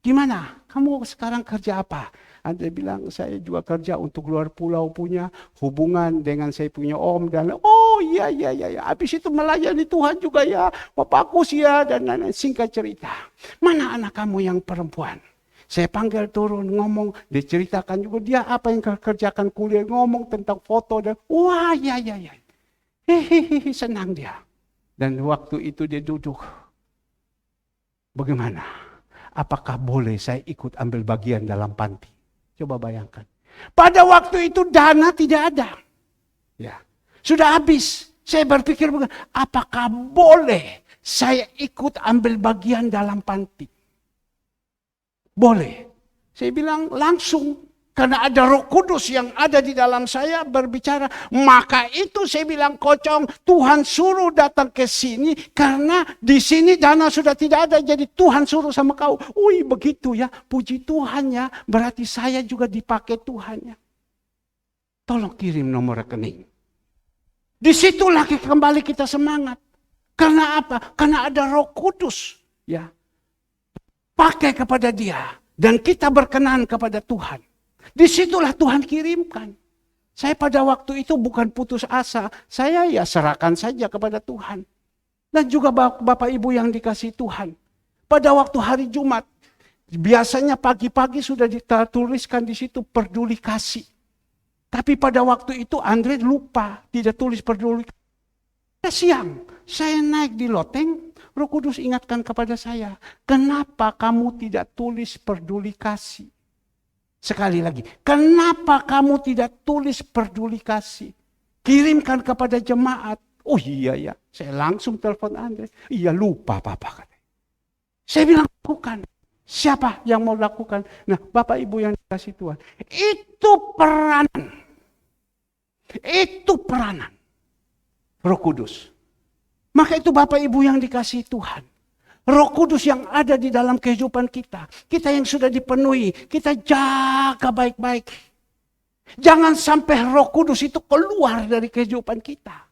Gimana? Kamu sekarang kerja apa? Andre bilang, saya juga kerja untuk luar pulau punya hubungan dengan saya punya om. Dan iya. Habis itu melayani Tuhan juga ya. Bapakku sih ya. Dan singkat cerita. Mana anak kamu yang perempuan? Saya panggil turun, ngomong. Dia ceritakan juga dia apa yang kerjakan kuliah. Ngomong tentang foto. Dan wah ya. Hehehe, senang dia. Dan waktu itu dia duduk. Bagaimana? Apakah boleh saya ikut ambil bagian dalam panti? Coba bayangkan. Pada waktu itu dana tidak ada. Ya, sudah habis. Saya berpikir, apakah boleh saya ikut ambil bagian dalam panti? Boleh. Saya bilang langsung. Karena ada Roh Kudus yang ada di dalam saya berbicara. Maka itu saya bilang, Kocong, Tuhan suruh datang ke sini. Karena di sini dana sudah tidak ada. Jadi Tuhan suruh sama kau. Wih begitu ya. Puji Tuhan ya. Berarti saya juga dipakai Tuhan ya. Tolong kirim nomor rekening. Disitulah kembali kita semangat. Karena apa? Karena ada Roh Kudus. Ya. Pakai kepada dia. Dan kita berkenan kepada Tuhan. Disitulah Tuhan kirimkan. Saya pada waktu itu bukan putus asa. Saya ya serahkan saja kepada Tuhan. Dan juga Bapak Ibu yang dikasih Tuhan. Pada waktu hari Jumat. Biasanya pagi-pagi sudah dituliskan di situ peduli kasih. Tapi pada waktu itu Andre lupa. Tidak tulis peduli kasih. Siang saya naik di loteng. Roh Kudus ingatkan kepada saya. Kenapa kamu tidak tulis peduli kasih? Sekali lagi, kenapa kamu tidak tulis peduli kasih? Kirimkan kepada jemaat. Oh iya ya, saya langsung telepon Andre. Iya lupa Bapak. Saya bilang lakukan. Siapa yang mau lakukan? Nah Bapak Ibu yang dikasih Tuhan. Itu peranan. Roh Kudus. Maka itu Bapak Ibu yang dikasih Tuhan. Roh Kudus yang ada di dalam kehidupan kita. Kita yang sudah dipenuhi. Kita jaga baik-baik. Jangan sampai Roh Kudus itu keluar dari kehidupan kita.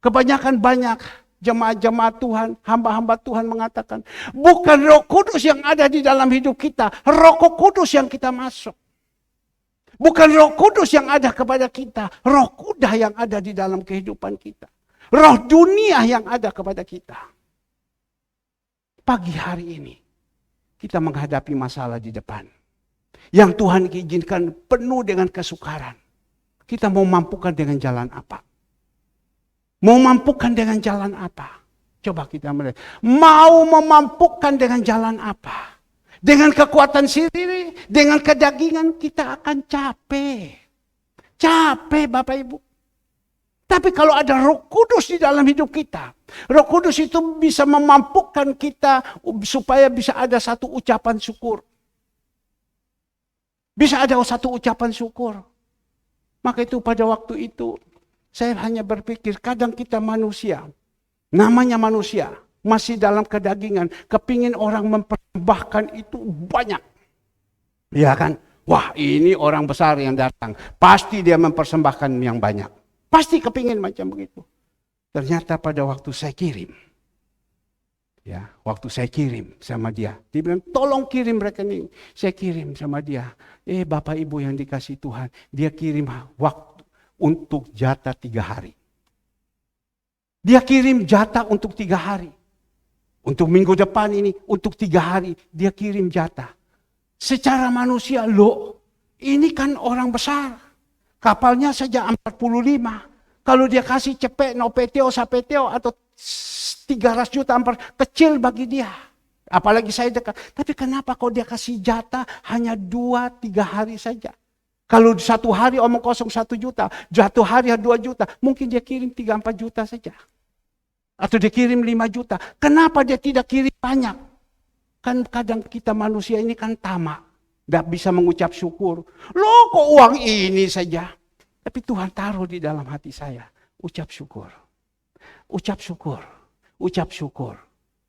Kebanyakan banyak jemaat-jemaat Tuhan, hamba-hamba Tuhan mengatakan. Bukan Roh Kudus yang ada di dalam hidup kita. Roh Kudus yang kita masuk. Bukan Roh Kudus yang ada kepada kita. Roh kuda yang ada di dalam kehidupan kita. Roh dunia yang ada kepada kita. Pagi hari ini kita menghadapi masalah di depan. Yang Tuhan izinkan penuh dengan kesukaran. Kita mau mampukan dengan jalan apa? Mau mampukan dengan jalan apa? Coba kita melihat. Mau memampukan dengan jalan apa? Dengan kekuatan sendiri, dengan kedagingan kita akan capek. Capek Bapak Ibu. Tapi kalau ada Roh Kudus di dalam hidup kita, Roh Kudus itu bisa memampukan kita supaya bisa ada satu ucapan syukur. Bisa ada satu ucapan syukur. Maka itu pada waktu itu, saya hanya berpikir, kadang kita manusia, namanya manusia, masih dalam kedagingan, kepingin orang mempersembahkan itu banyak. Ya kan? Wah ini orang besar yang datang, pasti dia mempersembahkan yang banyak. Pasti kepingin macam begitu. Ternyata pada waktu saya kirim. Ya, waktu saya kirim sama dia. Dia bilang, tolong kirim rekening. Saya kirim sama dia. Bapak Ibu yang dikasih Tuhan. Dia kirim waktu untuk jatah 3 hari. Dia kirim jatah untuk 3 hari. Untuk minggu depan ini, untuk 3 hari. Dia kirim jatah. Secara manusia, ini kan orang besar. Kapalnya saja 45. Kalau dia kasih cepet, no PTO, sapeteo, atau 300 juta ampar, kecil bagi dia. Apalagi saya dekat. Tapi kenapa kalau dia kasih jatah hanya 2-3 hari saja? Kalau 1 hari omong kosong 1 juta, 1 hari 2 juta, mungkin dia kirim 3-4 juta saja. Atau dia kirim 5 juta. Kenapa dia tidak kirim banyak? Kan kadang kita manusia ini kan tamak. Tidak bisa mengucap syukur. Loh kok uang ini saja. Tapi Tuhan taruh di dalam hati saya. Ucap syukur. Ucap syukur. Ucap syukur.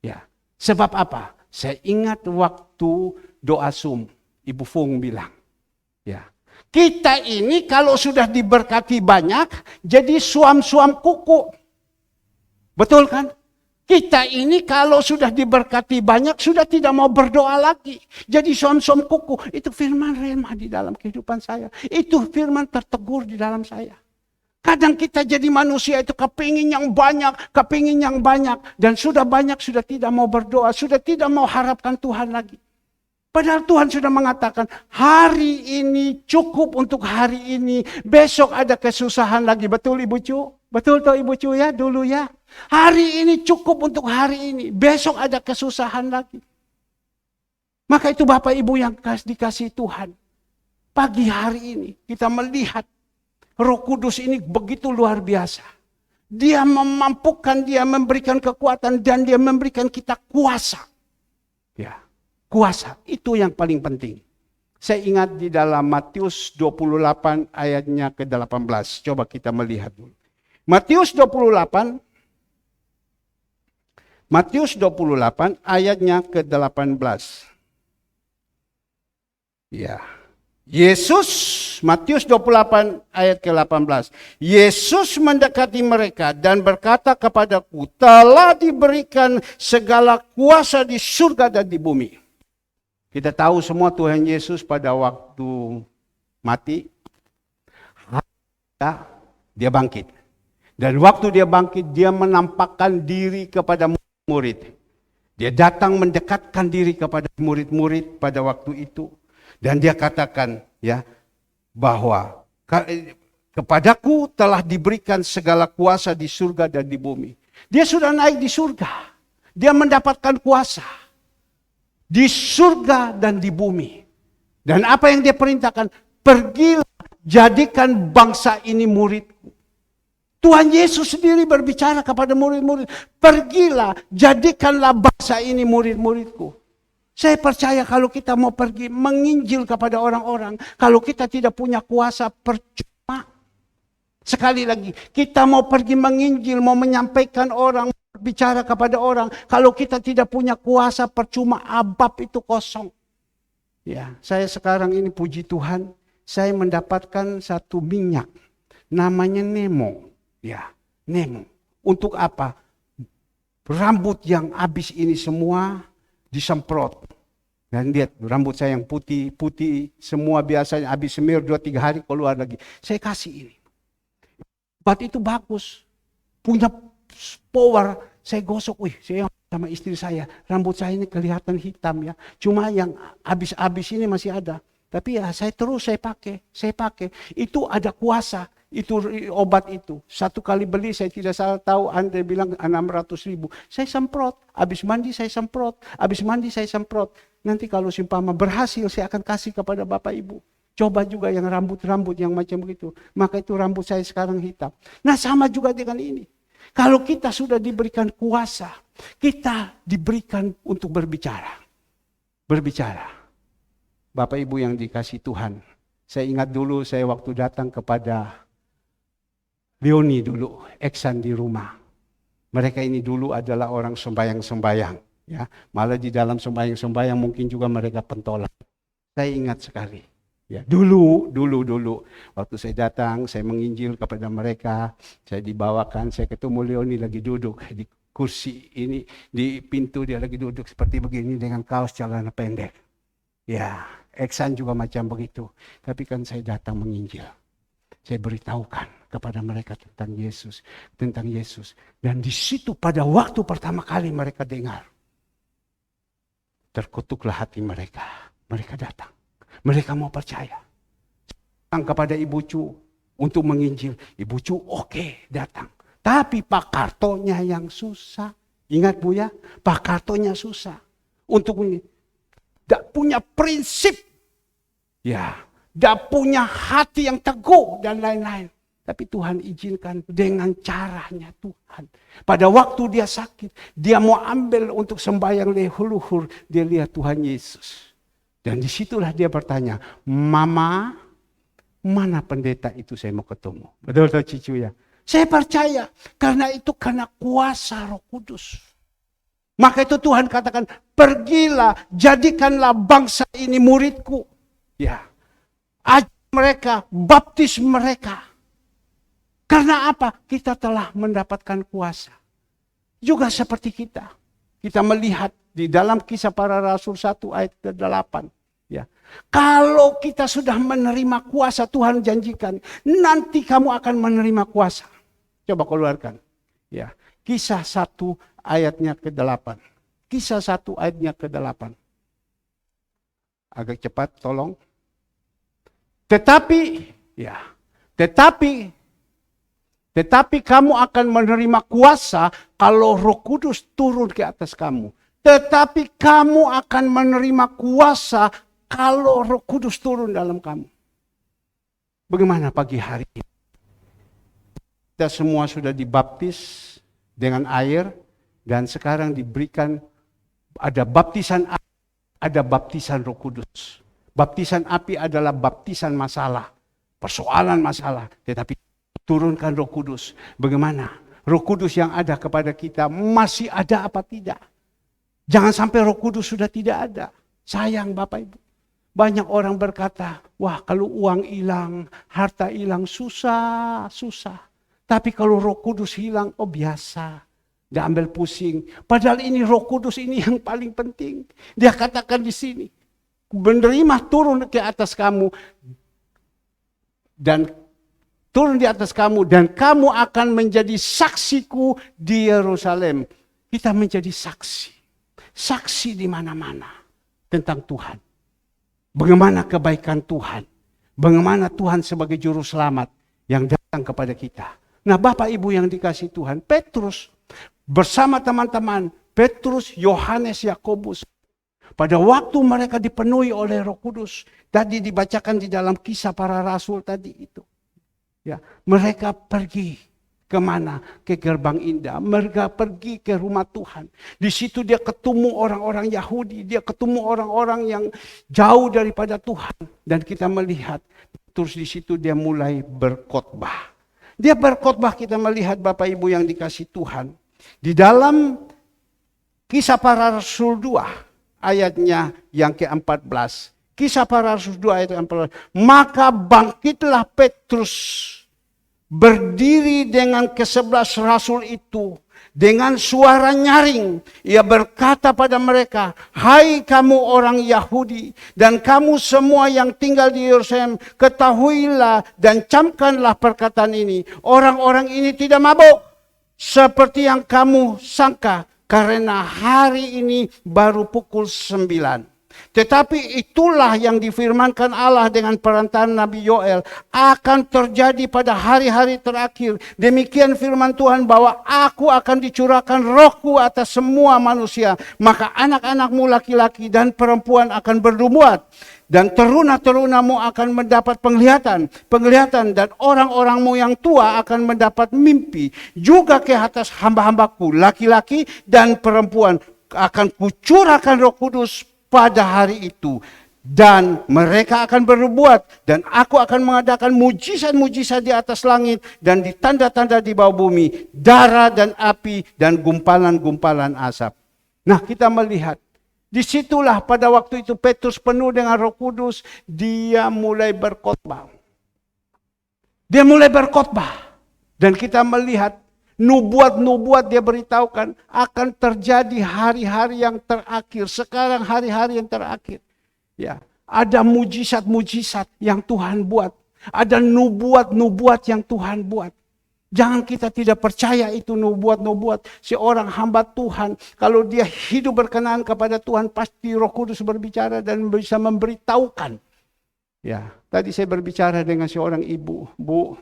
Ya. Sebab apa? Saya ingat waktu doa Zoom. Ibu Fung bilang. Ya. Kita ini kalau sudah diberkati banyak. Jadi suam-suam kuku. Betul kan? Kita ini kalau sudah diberkati banyak, sudah tidak mau berdoa lagi. Jadi som-som kuku, itu firman rema di dalam kehidupan saya. Itu firman tertegur di dalam saya. Kadang kita jadi manusia itu kepingin yang banyak. Dan sudah banyak, sudah tidak mau berdoa, sudah tidak mau harapkan Tuhan lagi. Padahal Tuhan sudah mengatakan, hari ini cukup untuk hari ini. Besok ada kesusahan lagi. Betul Ibu Cu? Betul toh Ibu Cu ya dulu ya? Hari ini cukup untuk hari ini. Besok ada kesusahan lagi. Maka itu Bapak Ibu yang dikasih Tuhan. Pagi hari ini kita melihat Roh Kudus ini begitu luar biasa. Dia memampukan, dia memberikan kekuatan dan dia memberikan kita kuasa. Ya, kuasa itu yang paling penting. Saya ingat di dalam Matius 28 ayatnya ke-18. Coba kita melihat dulu. Matius 28 ayatnya ke-18. Ya. Matius 28 ayat ke-18. Yesus mendekati mereka dan berkata kepadaku, telah diberikan segala kuasa di surga dan di bumi. Kita tahu semua Tuhan Yesus pada waktu mati, dia bangkit. Dan waktu dia bangkit, dia menampakkan diri kepada murid. Dia datang mendekatkan diri kepada murid-murid pada waktu itu. Dan dia katakan ya bahwa kepadaku telah diberikan segala kuasa di surga dan di bumi. Dia sudah naik di surga. Dia mendapatkan kuasa di surga dan di bumi. Dan apa yang dia perintahkan? Pergilah, jadikan bangsa ini muridku. Tuhan Yesus sendiri berbicara kepada murid-murid. Pergilah, jadikanlah bangsa ini murid-muridku. Saya percaya kalau kita mau pergi menginjil kepada orang-orang, kalau kita tidak punya kuasa, percuma. Sekali lagi, kita mau pergi menginjil, mau menyampaikan orang, bicara kepada orang, kalau kita tidak punya kuasa, percuma, abab itu kosong. Ya, saya sekarang ini puji Tuhan, saya mendapatkan satu minyak, namanya Nemo. Ya, Nemo. Untuk apa? Rambut yang habis ini semua disemprot. Dan lihat rambut saya yang putih semua biasanya habis semir 2-3 hari keluar lagi. Saya kasih ini. Obat itu bagus. Punya power. Saya gosok, saya sama istri saya. Rambut saya ini kelihatan hitam ya. Cuma yang habis ini masih ada. Tapi ya saya pakai. Itu ada kuasa. Itu obat itu. Satu kali beli saya tidak salah tahu, Anda bilang 600.000. Saya semprot. Habis mandi saya semprot. Nanti kalau simpama berhasil saya akan kasih kepada Bapak Ibu. Coba juga yang rambut-rambut yang macam begitu. Maka itu rambut saya sekarang hitam. Nah sama juga dengan ini. Kalau kita sudah diberikan kuasa, kita diberikan untuk berbicara. Bapak Ibu yang dikasih Tuhan. Saya ingat dulu saya waktu datang kepada Leoni dulu, Eksan di rumah. Mereka ini dulu adalah orang sembayang-sembayang. Ya, malah di dalam sembayang-sembayang mungkin juga mereka pentolan. Saya ingat sekali. Ya, dulu. Waktu saya datang, saya menginjil kepada mereka. Saya dibawakan, saya ketemu Leoni lagi duduk di kursi ini. Di pintu dia lagi duduk seperti begini dengan kaos celana pendek. Ya, Eksan juga macam begitu. Tapi kan saya datang menginjil. Saya beritahukan kepada mereka tentang Yesus. Dan di situ pada waktu pertama kali mereka dengar, terkutuklah hati mereka. Mereka datang. Mereka mau percaya. Datang kepada Ibu Cu untuk menginjil. Ibu Cu oke, datang. Tapi Pak Kartonya yang susah. Ingat Bu ya, Pak Kartonya susah. Untuk tidak punya prinsip. Ya. Tidak punya hati yang teguh dan lain-lain. Tapi Tuhan izinkan dengan caranya Tuhan. Pada waktu dia sakit, dia mau ambil untuk sembahyang leluhur, dia lihat Tuhan Yesus. Dan disitulah dia bertanya, Mama, mana pendeta itu saya mau ketemu? Betul tak Cicu ya? Saya percaya, karena itu karena kuasa Roh Kudus. Maka itu Tuhan katakan, pergilah, jadikanlah bangsa ini muridku. Ya. Ajar mereka, baptis mereka. Karena apa? Kita telah mendapatkan kuasa. Juga seperti kita. Kita melihat di dalam Kisah Para Rasul 1 ayat ke-8. Ya. Kalau kita sudah menerima kuasa, Tuhan janjikan, nanti kamu akan menerima kuasa. Coba keluarkan. Ya. Kisah 1 ayatnya ke-8. Kisah 1 ayatnya ke-8. Agak cepat, tolong. Tetapi kamu akan menerima kuasa kalau Roh Kudus turun ke atas kamu. Tetapi kamu akan menerima kuasa kalau Roh Kudus turun dalam kamu. Bagaimana pagi hari ini? Kita semua sudah dibaptis dengan air dan sekarang diberikan ada baptisan api, ada baptisan Roh Kudus. Baptisan api adalah baptisan masalah, persoalan masalah, tetapi turunkan Roh Kudus. Bagaimana? Roh Kudus yang ada kepada kita masih ada apa tidak? Jangan sampai Roh Kudus sudah tidak ada. Sayang Bapak Ibu. Banyak orang berkata, wah kalau uang hilang, harta hilang, susah. Tapi kalau Roh Kudus hilang, oh biasa. Dia ambil pusing. Padahal ini Roh Kudus ini yang paling penting. Dia katakan di sini, menerima turun ke atas kamu dan turun di atas kamu dan kamu akan menjadi saksiku di Yerusalem. Kita menjadi saksi di mana-mana tentang Tuhan. Bagaimana kebaikan Tuhan, bagaimana Tuhan sebagai juru selamat yang datang kepada kita. Nah, Bapak Ibu yang dikasihi Tuhan, Petrus bersama teman-teman, Petrus, Yohanes, Yakobus, pada waktu mereka dipenuhi oleh Roh Kudus, tadi dibacakan di dalam Kisah Para Rasul tadi itu. Ya, mereka pergi kemana? Ke gerbang indah. Mereka pergi ke rumah Tuhan. Di situ dia ketemu orang-orang Yahudi. Dia ketemu orang-orang yang jauh daripada Tuhan. Dan kita melihat, terus di situ dia mulai berkhotbah. Dia berkhotbah, kita melihat Bapak Ibu yang dikasih Tuhan. Di dalam Kisah Para Rasul 2, ayatnya yang ke-14. Kisah Para Rasul 2 ayat 14. Maka bangkitlah Petrus berdiri dengan ke-11 rasul itu dengan suara nyaring. Ia berkata pada mereka, hai kamu orang Yahudi dan kamu semua yang tinggal di Yerusalem, ketahuilah dan camkanlah perkataan ini. Orang-orang ini tidak mabuk seperti yang kamu sangka, karena hari ini baru pukul 9. Tetapi itulah yang difirmankan Allah dengan perantaraan Nabi Yoel akan terjadi pada hari-hari terakhir. Demikian firman Tuhan bahwa aku akan dicurahkan rohku atas semua manusia. Maka anak-anakmu laki-laki dan perempuan akan bernubuat. Dan teruna-terunamu akan mendapat penglihatan. Dan orang-orangmu yang tua akan mendapat mimpi. Juga ke atas hamba-hambaku laki-laki dan perempuan akan kucurahkan Roh Kudus pada hari itu, dan mereka akan berbuat, dan aku akan mengadakan mujizat-mujizat di atas langit dan di tanda-tanda di bawah bumi, darah dan api dan gumpalan-gumpalan asap. Nah, kita melihat disitulah pada waktu itu Petrus penuh dengan Roh Kudus, dia mulai berkhotbah. Dan kita melihat nubuat-nubuat dia beritahukan akan terjadi hari-hari yang terakhir. Sekarang hari-hari yang terakhir. Ya, ada mujizat-mujizat yang Tuhan buat. Ada nubuat-nubuat yang Tuhan buat. Jangan kita tidak percaya itu nubuat-nubuat. Seorang hamba Tuhan, kalau dia hidup berkenan kepada Tuhan, pasti Roh Kudus berbicara dan bisa memberitahukan. Ya, tadi saya berbicara dengan seorang ibu. Bu,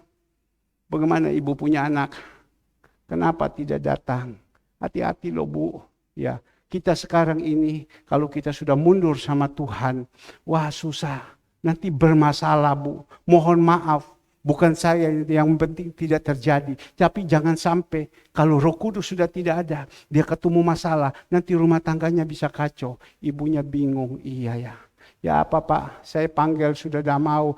bagaimana ibu punya anak? Kenapa tidak datang? Hati-hati loh Bu. Ya, kita sekarang ini kalau kita sudah mundur sama Tuhan, wah susah. Nanti bermasalah Bu. Mohon maaf. Bukan saya yang penting tidak terjadi. Tapi jangan sampai kalau Roh Kudus sudah tidak ada, dia ketemu masalah, nanti rumah tangganya bisa kacau. Ibunya bingung. Iya ya. Ya apa Pak, saya panggil sudah dah mau.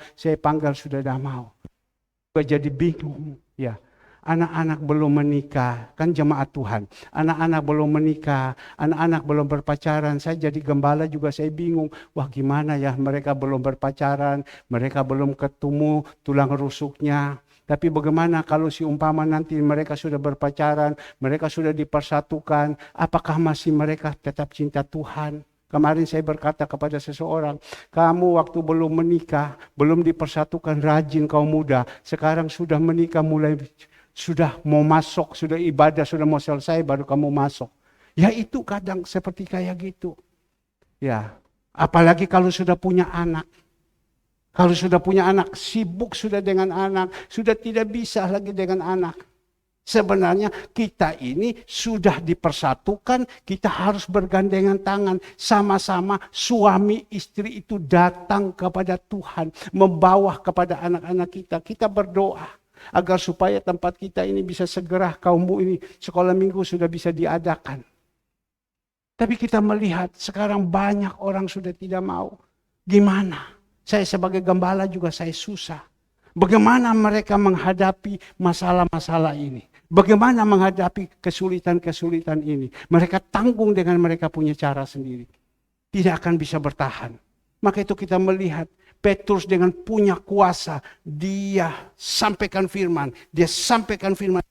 Jadi bingung. Ya. Anak-anak belum menikah, kan jemaat Tuhan. Anak-anak belum menikah, anak-anak belum berpacaran. Saya jadi gembala juga saya bingung. Wah gimana ya, mereka belum berpacaran, mereka belum ketemu tulang rusuknya. Tapi bagaimana kalau si umpama nanti mereka sudah berpacaran, mereka sudah dipersatukan, apakah masih mereka tetap cinta Tuhan? Kemarin saya berkata kepada seseorang, kamu waktu belum menikah, belum dipersatukan, rajin kaum muda, sekarang sudah menikah, mulai sudah mau masuk, sudah ibadah, sudah mau selesai, baru kamu masuk. Ya itu kadang seperti kayak gitu. Ya, apalagi kalau sudah punya anak. Kalau sudah punya anak, sibuk sudah dengan anak, sudah tidak bisa lagi dengan anak. Sebenarnya kita ini sudah dipersatukan, kita harus bergandengan tangan. Sama-sama suami istri itu datang kepada Tuhan, membawa kepada anak-anak kita. Kita berdoa agar supaya tempat kita ini bisa segera kaummu ini sekolah minggu sudah bisa diadakan. Tapi kita melihat sekarang banyak orang sudah tidak mau. Gimana? Saya sebagai gembala juga saya susah. Bagaimana mereka menghadapi masalah-masalah ini? Bagaimana menghadapi kesulitan-kesulitan ini? Mereka tanggung dengan mereka punya cara sendiri. Tidak akan bisa bertahan. Maka itu kita melihat Petrus dengan punya kuasa. Dia sampaikan firman. Dia sampaikan firman.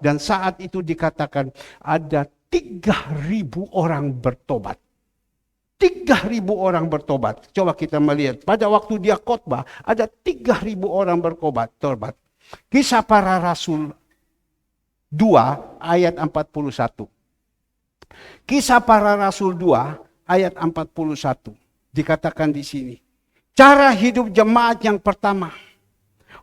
Dan saat itu dikatakan ada 3.000 orang bertobat. 3.000 orang bertobat. Coba kita melihat. Pada waktu dia khotbah, ada 3.000 orang bertobat. Kisah Para Rasul 2 ayat 41. Kisah Para Rasul 2 ayat 41. Dikatakan di sini. Cara hidup jemaat yang pertama.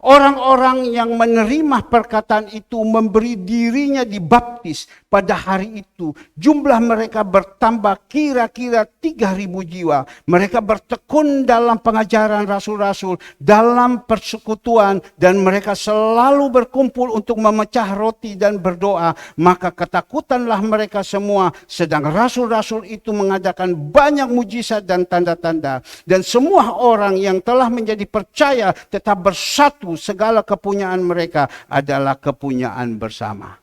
Orang-orang yang menerima perkataan itu memberi dirinya dibaptis pada hari itu. Jumlah mereka bertambah kira-kira 3.000 jiwa. Mereka bertekun dalam pengajaran rasul-rasul, dalam persekutuan, dan mereka selalu berkumpul untuk memecah roti dan berdoa. Maka ketakutanlah mereka semua, sedang rasul-rasul itu mengadakan banyak mujizat dan tanda-tanda. Dan semua orang yang telah menjadi percaya tetap bersatu. Segala kepunyaan mereka adalah kepunyaan bersama.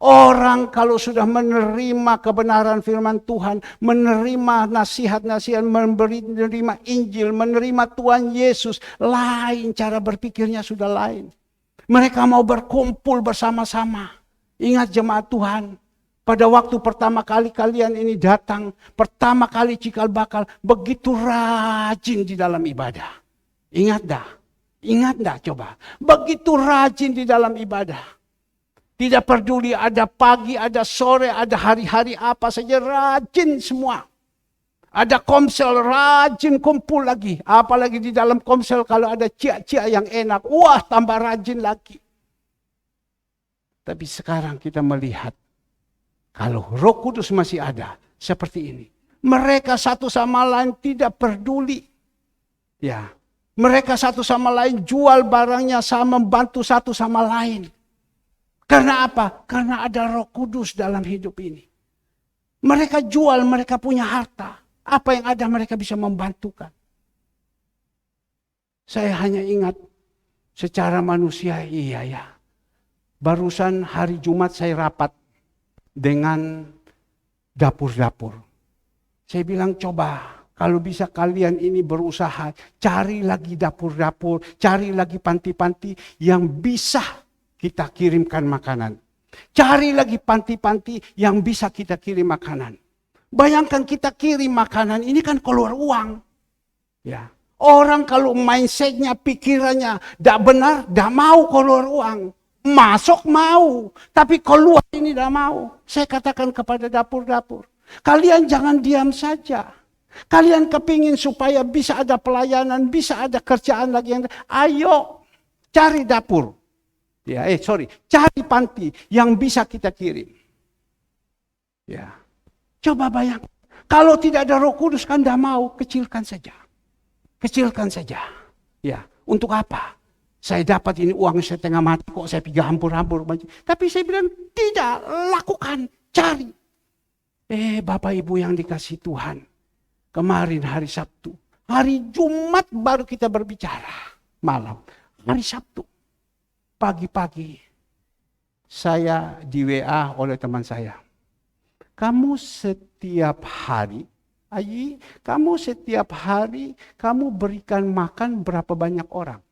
Orang kalau sudah menerima kebenaran firman Tuhan, menerima nasihat-nasihat, menerima Injil, menerima Tuhan Yesus, lain cara berpikirnya sudah lain. Mereka mau berkumpul bersama-sama. Ingat jemaat Tuhan, pada waktu pertama kali kalian ini datang, pertama kali cikal bakal, begitu rajin di dalam ibadah. Ingat dah. Ingat enggak coba? Begitu rajin di dalam ibadah. Tidak peduli ada pagi, ada sore, ada hari-hari apa saja, rajin semua. Ada komsel, rajin kumpul lagi. Apalagi di dalam komsel kalau ada cia-cia yang enak. Wah, tambah rajin lagi. Tapi sekarang kita melihat, kalau Roh Kudus masih ada, seperti ini. Mereka satu sama lain tidak peduli. Ya. Mereka satu sama lain jual barangnya sama, membantu satu sama lain. Karena apa? Karena ada Roh Kudus dalam hidup ini. Mereka jual, mereka punya harta. Apa yang ada mereka bisa membantukan. Saya hanya ingat secara manusia, iya ya. Barusan hari Jumat saya rapat dengan dapur-dapur. Saya bilang coba. Kalau bisa kalian ini berusaha, cari lagi dapur-dapur, cari lagi panti-panti yang bisa kita kirimkan makanan. Cari lagi panti-panti yang bisa kita kirim makanan. Bayangkan kita kirim makanan, ini kan keluar uang. Ya. Orang kalau mindsetnya, pikirannya tidak benar, tidak mau keluar uang. Masuk mau, tapi keluar ini tidak mau. Saya katakan kepada dapur-dapur, kalian jangan diam saja. Kalian kepingin supaya bisa ada pelayanan, bisa ada kerjaan lagi yang ayo cari dapur. Ya, cari panti yang bisa kita kirim. Ya. Coba bayang. Kalau tidak ada Roh Kudus kan tidak mau, kecilkan saja. Kecilkan saja. Ya, untuk apa? Saya dapat ini uang setengah mati kok saya pergi hampur-hampur. Tapi saya bilang tidak, lakukan, cari. Bapak Ibu yang dikasih Tuhan. Kemarin hari Sabtu, hari Jumat baru kita berbicara malam. Hari Sabtu, pagi-pagi saya di WA oleh teman saya. Kamu setiap hari, kamu berikan makan berapa banyak orang?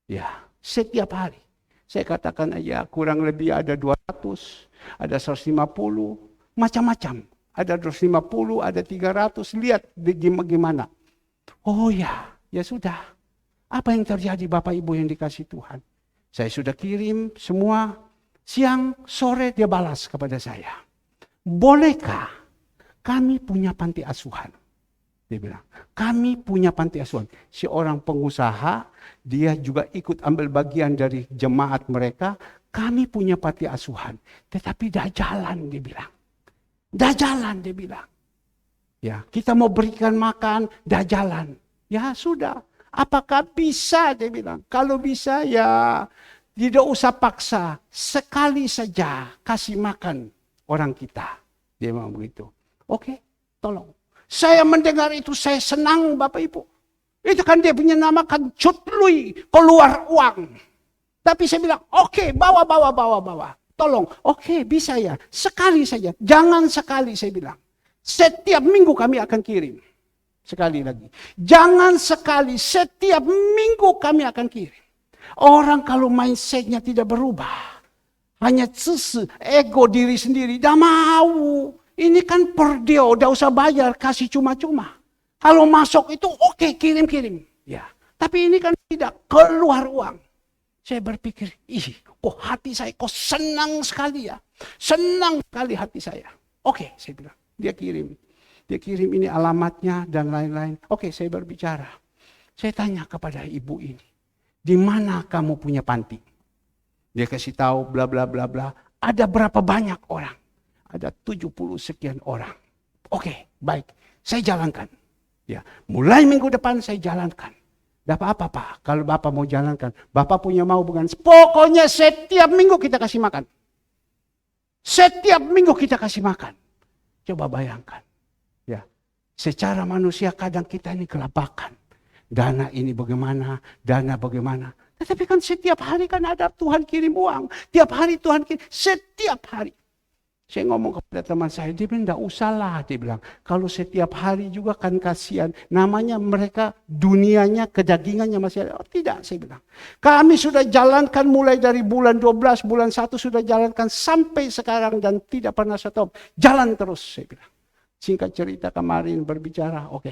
Ya, Setiap hari. Saya katakan aja kurang lebih ada 200, ada 150, macam-macam. Ada 250, ada 300, lihat gimana. Oh ya, ya sudah. Apa yang terjadi Bapak Ibu yang dikasih Tuhan? Saya sudah kirim semua, siang, sore dia balas kepada saya. Bolehkah kami punya panti asuhan? Dia bilang, kami punya panti asuhan. Si orang pengusaha, dia juga ikut ambil bagian dari jemaat mereka. Kami punya panti asuhan. Tetapi dah jalan, dia bilang. Dah jalan, dia bilang. Ya, kita mau berikan makan, dah jalan. Ya sudah, apakah bisa, dia bilang. Kalau bisa ya tidak usah paksa. Sekali saja kasih makan orang kita. Dia mau begitu. Oke, tolong. Saya mendengar itu, saya senang Bapak Ibu. Itu kan dia punya nama kan Cutluy, keluar uang. Tapi saya bilang, oke, bawa. Tolong, oke, bisa ya. Sekali saja, jangan sekali saya bilang. Setiap minggu kami akan kirim. Sekali lagi. Jangan sekali, setiap minggu kami akan kirim. Orang kalau mindsetnya tidak berubah. Hanya ego diri sendiri, dah mau. Ini kan per dia, udah usah bayar, kasih cuma-cuma. Kalau masuk itu oke, kirim-kirim. Ya. Tapi ini kan tidak, keluar uang. Saya berpikir, kok hati saya, kok senang sekali ya. Senang sekali hati saya. Oke, saya bilang, dia kirim. Dia kirim ini alamatnya dan lain-lain. Oke, saya berbicara. Saya tanya kepada ibu ini, di mana kamu punya panti? Dia kasih tahu bla bla bla bla. Ada berapa banyak orang? Ada 70 sekian orang. Oke, baik. Saya jalankan. Ya, mulai minggu depan saya jalankan. Dapat apa Pak? Kalau Bapak mau jalankan, Bapak punya mau bukan? Pokoknya setiap minggu kita kasih makan. Setiap minggu kita kasih makan. Coba bayangkan. Ya, secara manusia kadang kita ini kelabakan. Dana ini bagaimana? Dana bagaimana? Tetapi kan setiap hari kan ada Tuhan kirim uang. Tiap hari Tuhan kirim. Setiap hari. Saya ngomong kepada teman saya, dia bilang, enggak usah lah. Dia bilang, kalau setiap hari juga kan kasihan. Namanya mereka dunianya, kedagingannya masih ada. Oh, tidak, saya bilang. Kami sudah jalankan mulai dari bulan 12, bulan 1 sudah jalankan sampai sekarang dan tidak pernah stop. Jalan terus, saya bilang. Singkat cerita kemarin berbicara, oke.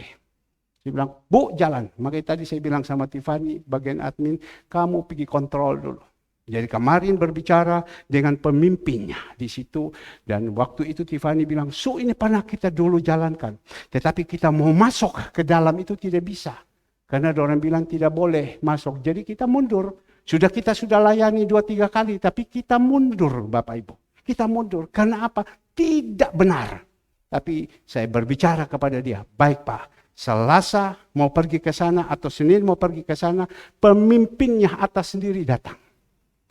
Saya bilang, Bu, jalan. Makanya tadi saya bilang sama Tiffany, bagian admin, kamu pergi kontrol dulu. Jadi kemarin berbicara dengan pemimpinnya di situ. Dan waktu itu Tiffany bilang, ini pernah kita dulu jalankan. Tetapi kita mau masuk ke dalam itu tidak bisa. Karena ada orang bilang tidak boleh masuk. Jadi kita mundur. Kita sudah layani 2-3 kali. Tapi kita mundur Bapak Ibu. Kita mundur. Karena apa? Tidak benar. Tapi saya berbicara kepada dia. Baik Pak. Selasa mau pergi ke sana atau Senin mau pergi ke sana. Pemimpinnya atas sendiri datang.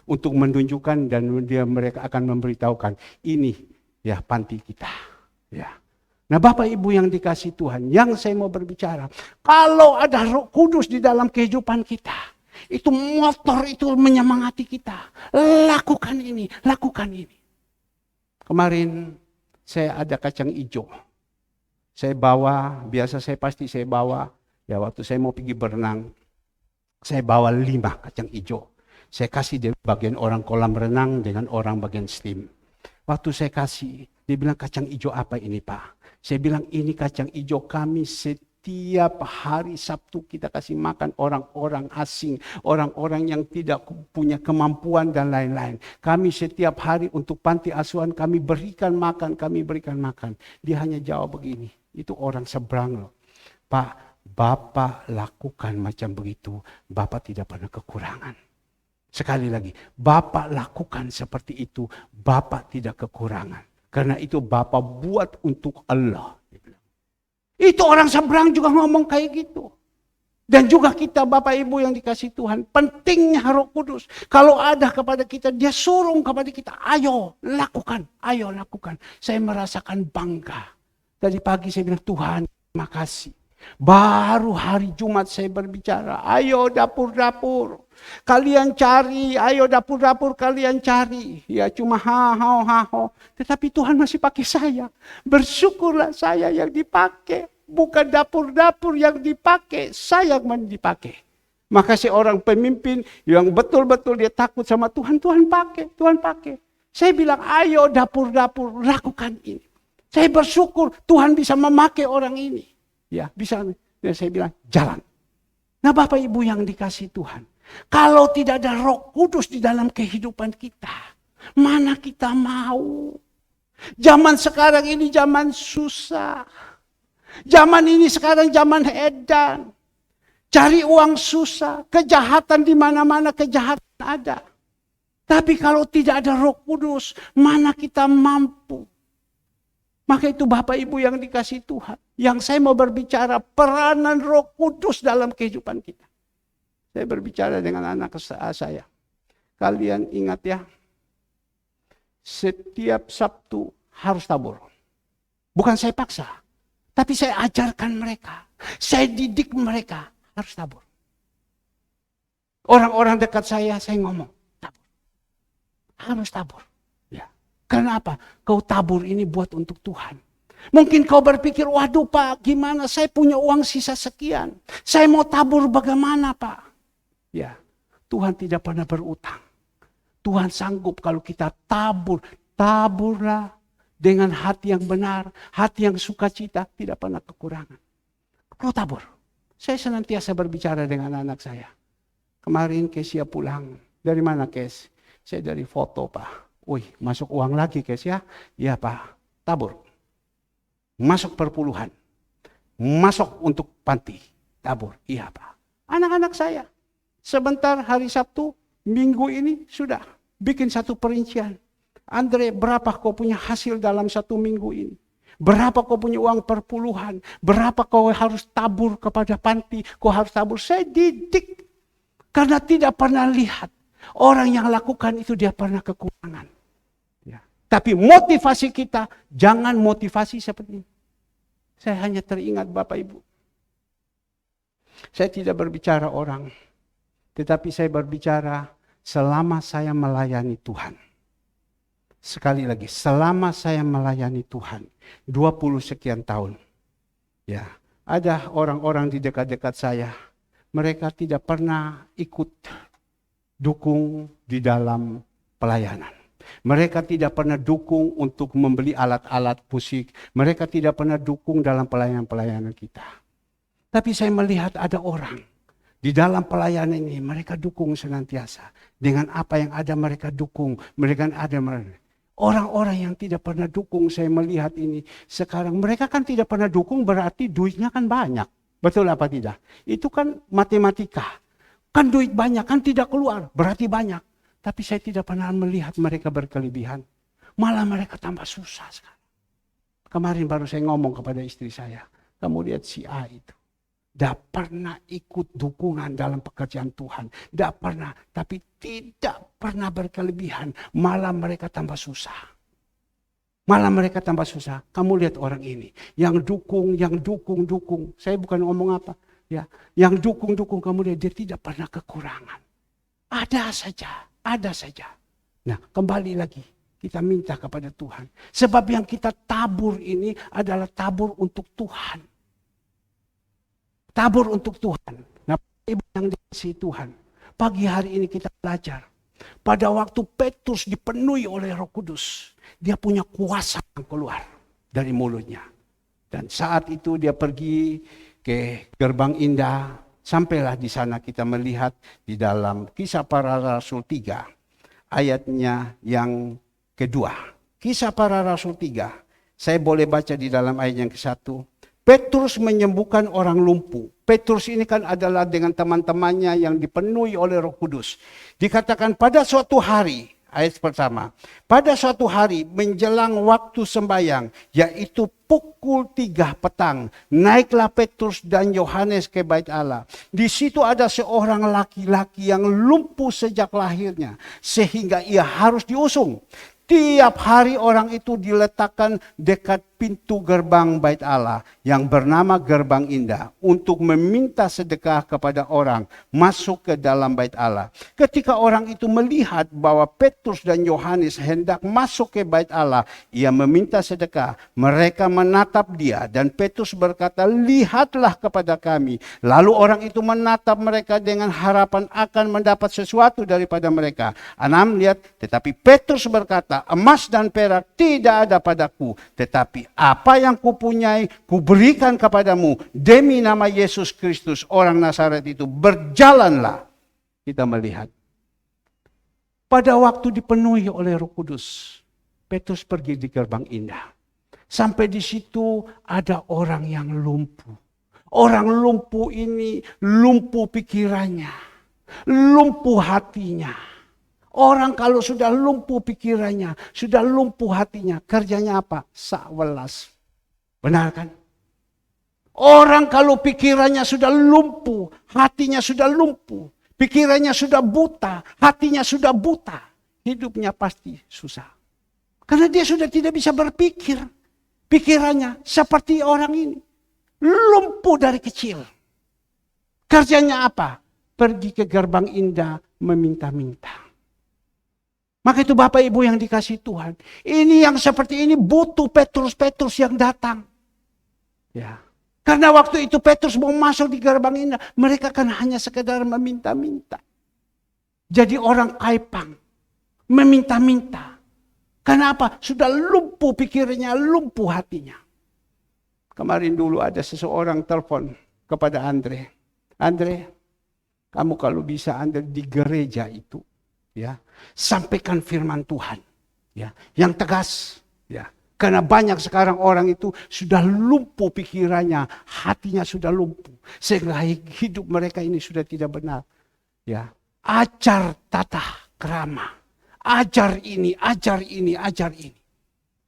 Untuk menunjukkan dan mereka akan memberitahukan ini ya panti kita. Ya. Nah Bapak Ibu yang dikasih Tuhan, yang saya mau berbicara, kalau ada Roh Kudus di dalam kehidupan kita, itu motor itu menyemangati kita. Lakukan ini, lakukan ini. Kemarin saya ada kacang hijau. Saya bawa, biasa saya pasti saya bawa, ya waktu saya mau pergi berenang, saya bawa 5 kacang hijau. Saya kasih dia bagian orang kolam renang dengan orang bagian steam. Waktu saya kasih, dia bilang kacang hijau apa ini Pak? Saya bilang ini kacang hijau kami setiap hari Sabtu kita kasih makan orang-orang asing. Orang-orang yang tidak punya kemampuan dan lain-lain. Kami setiap hari untuk panti asuhan kami berikan makan, Dia hanya jawab begini, itu orang seberang loh. Pak, Bapak lakukan macam begitu, Bapak tidak pernah kekurangan. Sekali lagi, Bapak lakukan seperti itu, Bapak tidak kekurangan. Karena itu Bapak buat untuk Allah. Itu orang seberang juga ngomong kayak gitu. Dan juga kita Bapak Ibu yang dikasih Tuhan, pentingnya Roh Kudus. Kalau ada kepada kita, dia suruh kepada kita, ayo lakukan. Saya merasakan bangga. Tadi pagi saya bilang, Tuhan terima kasih. Baru hari Jumat saya berbicara, ayo dapur-dapur kalian cari, ayo dapur-dapur kalian cari. Ya cuma ha-ho. Tetapi Tuhan masih pakai saya. Bersyukurlah saya yang dipakai. Bukan dapur-dapur yang dipakai, saya yang dipakai. Maka seorang pemimpin yang betul-betul dia takut sama Tuhan, Tuhan pakai. Saya bilang, ayo dapur-dapur lakukan ini. Saya bersyukur Tuhan bisa memakai orang ini. Ya, bisa. Dan saya bilang, jalan. Nah, Bapak Ibu yang dikasih Tuhan, kalau tidak ada Roh Kudus di dalam kehidupan kita, mana kita mau? Zaman sekarang ini zaman susah. Zaman ini sekarang zaman edan. Cari uang susah, kejahatan di mana-mana kejahatan ada. Tapi kalau tidak ada Roh Kudus, mana kita mampu? Maka itu Bapak Ibu yang dikasih Tuhan. Yang saya mau berbicara peranan Roh Kudus dalam kehidupan kita. Saya berbicara dengan anak saya. Kalian ingat ya, setiap Sabtu harus tabur. Bukan saya paksa, tapi saya ajarkan mereka. Saya didik mereka harus tabur. Orang-orang dekat saya ngomong, tabur. Harus tabur. Ya. Karena apa? Kau tabur ini buat untuk Tuhan. Mungkin kau berpikir, waduh Pak, gimana? Saya punya uang sisa sekian. Saya mau tabur bagaimana Pak? Ya, Tuhan tidak pernah berutang. Tuhan sanggup kalau kita tabur. Taburlah dengan hati yang benar, hati yang sukacita, tidak pernah kekurangan. Kau tabur. Saya senantiasa berbicara dengan anak saya. Kemarin Kesia pulang. Dari mana Kes? Saya dari foto Pak. Wih, masuk uang lagi Kes ya? Iya Pak, tabur. Masuk perpuluhan. Masuk untuk panti. Tabur. Iya Pak. Anak-anak saya. Sebentar hari Sabtu, minggu ini sudah bikin satu perincian. Andre, berapa kau punya hasil dalam satu minggu ini? Berapa kau punya uang perpuluhan? Berapa kau harus tabur kepada panti? Kau harus tabur. Saya didik. Karena tidak pernah lihat. Orang yang lakukan itu dia pernah kekurangan. Ya. Tapi motivasi kita, jangan motivasi seperti ini. Saya hanya teringat Bapak Ibu. Saya tidak berbicara orang. Tetapi saya berbicara selama saya melayani Tuhan. Sekali lagi, selama saya melayani Tuhan, 20 sekian tahun. Ya, ada orang-orang di dekat-dekat saya, mereka tidak pernah ikut dukung di dalam pelayanan. Mereka tidak pernah dukung untuk membeli alat-alat musik. Mereka tidak pernah dukung dalam pelayanan-pelayanan kita. Tapi saya melihat ada orang di dalam pelayanan ini, mereka dukung senantiasa. Dengan apa yang ada mereka dukung. Orang-orang yang tidak pernah dukung, saya melihat ini. Sekarang mereka kan tidak pernah dukung, berarti duitnya kan banyak. Betul apa tidak? Itu kan matematika. Kan duit banyak, kan tidak keluar, berarti banyak. Tapi saya tidak pernah melihat mereka berkelebihan. Malah mereka tambah susah sekarang. Kemarin baru saya ngomong kepada istri saya. Kamu lihat si A itu. Tidak pernah ikut dukungan dalam pekerjaan Tuhan. Tidak pernah. Tapi tidak pernah berkelebihan. Malah mereka tambah susah. Malah mereka tambah susah. Kamu lihat orang ini. Yang dukung. Saya bukan ngomong apa. Ya, yang dukung. Kamu lihat dia tidak pernah kekurangan. Ada saja. Nah, kembali lagi. Kita minta kepada Tuhan. Sebab yang kita tabur ini adalah tabur untuk Tuhan. Tabur untuk Tuhan. Nah, Ibu yang dikasihi Tuhan. Pagi hari ini kita belajar. Pada waktu Petrus dipenuhi oleh Roh Kudus. Dia punya kuasa yang keluar dari mulutnya. Dan saat itu dia pergi ke Gerbang Indah. Sampailah di sana kita melihat di dalam Kisah Para Rasul 3. Ayatnya yang kedua. Kisah Para Rasul 3. Saya boleh baca di dalam ayat yang ke-1. Petrus menyembuhkan orang lumpuh. Petrus ini kan adalah dengan teman-temannya yang dipenuhi oleh Roh Kudus. Dikatakan pada suatu hari, ayat pertama. Pada suatu hari menjelang waktu sembahyang, yaitu pukul 3 petang. Naiklah Petrus dan Yohanes ke bait Allah. Di situ ada seorang laki-laki yang lumpuh sejak lahirnya. Sehingga ia harus diusung. Tiap hari orang itu diletakkan dekat pintu gerbang bait Allah yang bernama Gerbang Indah untuk meminta sedekah kepada orang masuk ke dalam bait Allah. Ketika orang itu melihat bahwa Petrus dan Yohanes hendak masuk ke bait Allah, ia meminta sedekah. Mereka menatap dia dan Petrus berkata, "Lihatlah kepada kami." Lalu orang itu menatap mereka dengan harapan akan mendapat sesuatu daripada mereka. 6, lihat, tetapi Petrus berkata, "Emas dan perak tidak ada padaku, tetapi apa yang kupunyai kuberikan kepadamu. Demi nama Yesus Kristus orang Nazaret itu, berjalanlah." Kita melihat pada waktu dipenuhi oleh Roh Kudus, Petrus pergi di Gerbang Indah. Sampai di situ ada orang yang lumpuh. Orang lumpuh ini lumpuh pikirannya, lumpuh hatinya. Orang kalau sudah lumpuh pikirannya, sudah lumpuh hatinya, kerjanya apa? Sakwelas. Benar kan? Orang kalau pikirannya sudah lumpuh, hatinya sudah lumpuh, pikirannya sudah buta, hatinya sudah buta, hidupnya pasti susah. Karena dia sudah tidak bisa berpikir. Pikirannya seperti orang ini. Lumpuh dari kecil. Kerjanya apa? Pergi ke Gerbang Indah meminta-minta. Maka itu Bapak Ibu yang dikasih Tuhan. Ini yang seperti ini butuh Petrus-Petrus yang datang. Ya. Karena waktu itu Petrus mau masuk di Gerbang Indah, mereka kan hanya sekedar meminta-minta. Jadi orang kaipang. Meminta-minta. Kenapa? Sudah lumpuh pikirannya, lumpuh hatinya. Kemarin dulu ada seseorang telepon kepada Andre. Andre, kamu kalau bisa Andre di gereja itu, ya, sampaikan firman Tuhan, ya, yang tegas, ya. Karena banyak sekarang orang itu sudah lumpuh pikirannya, hatinya sudah lumpuh, sehingga hidup mereka ini sudah tidak benar. Ya, ajar tata krama, ajar ini, ajar ini, ajar ini.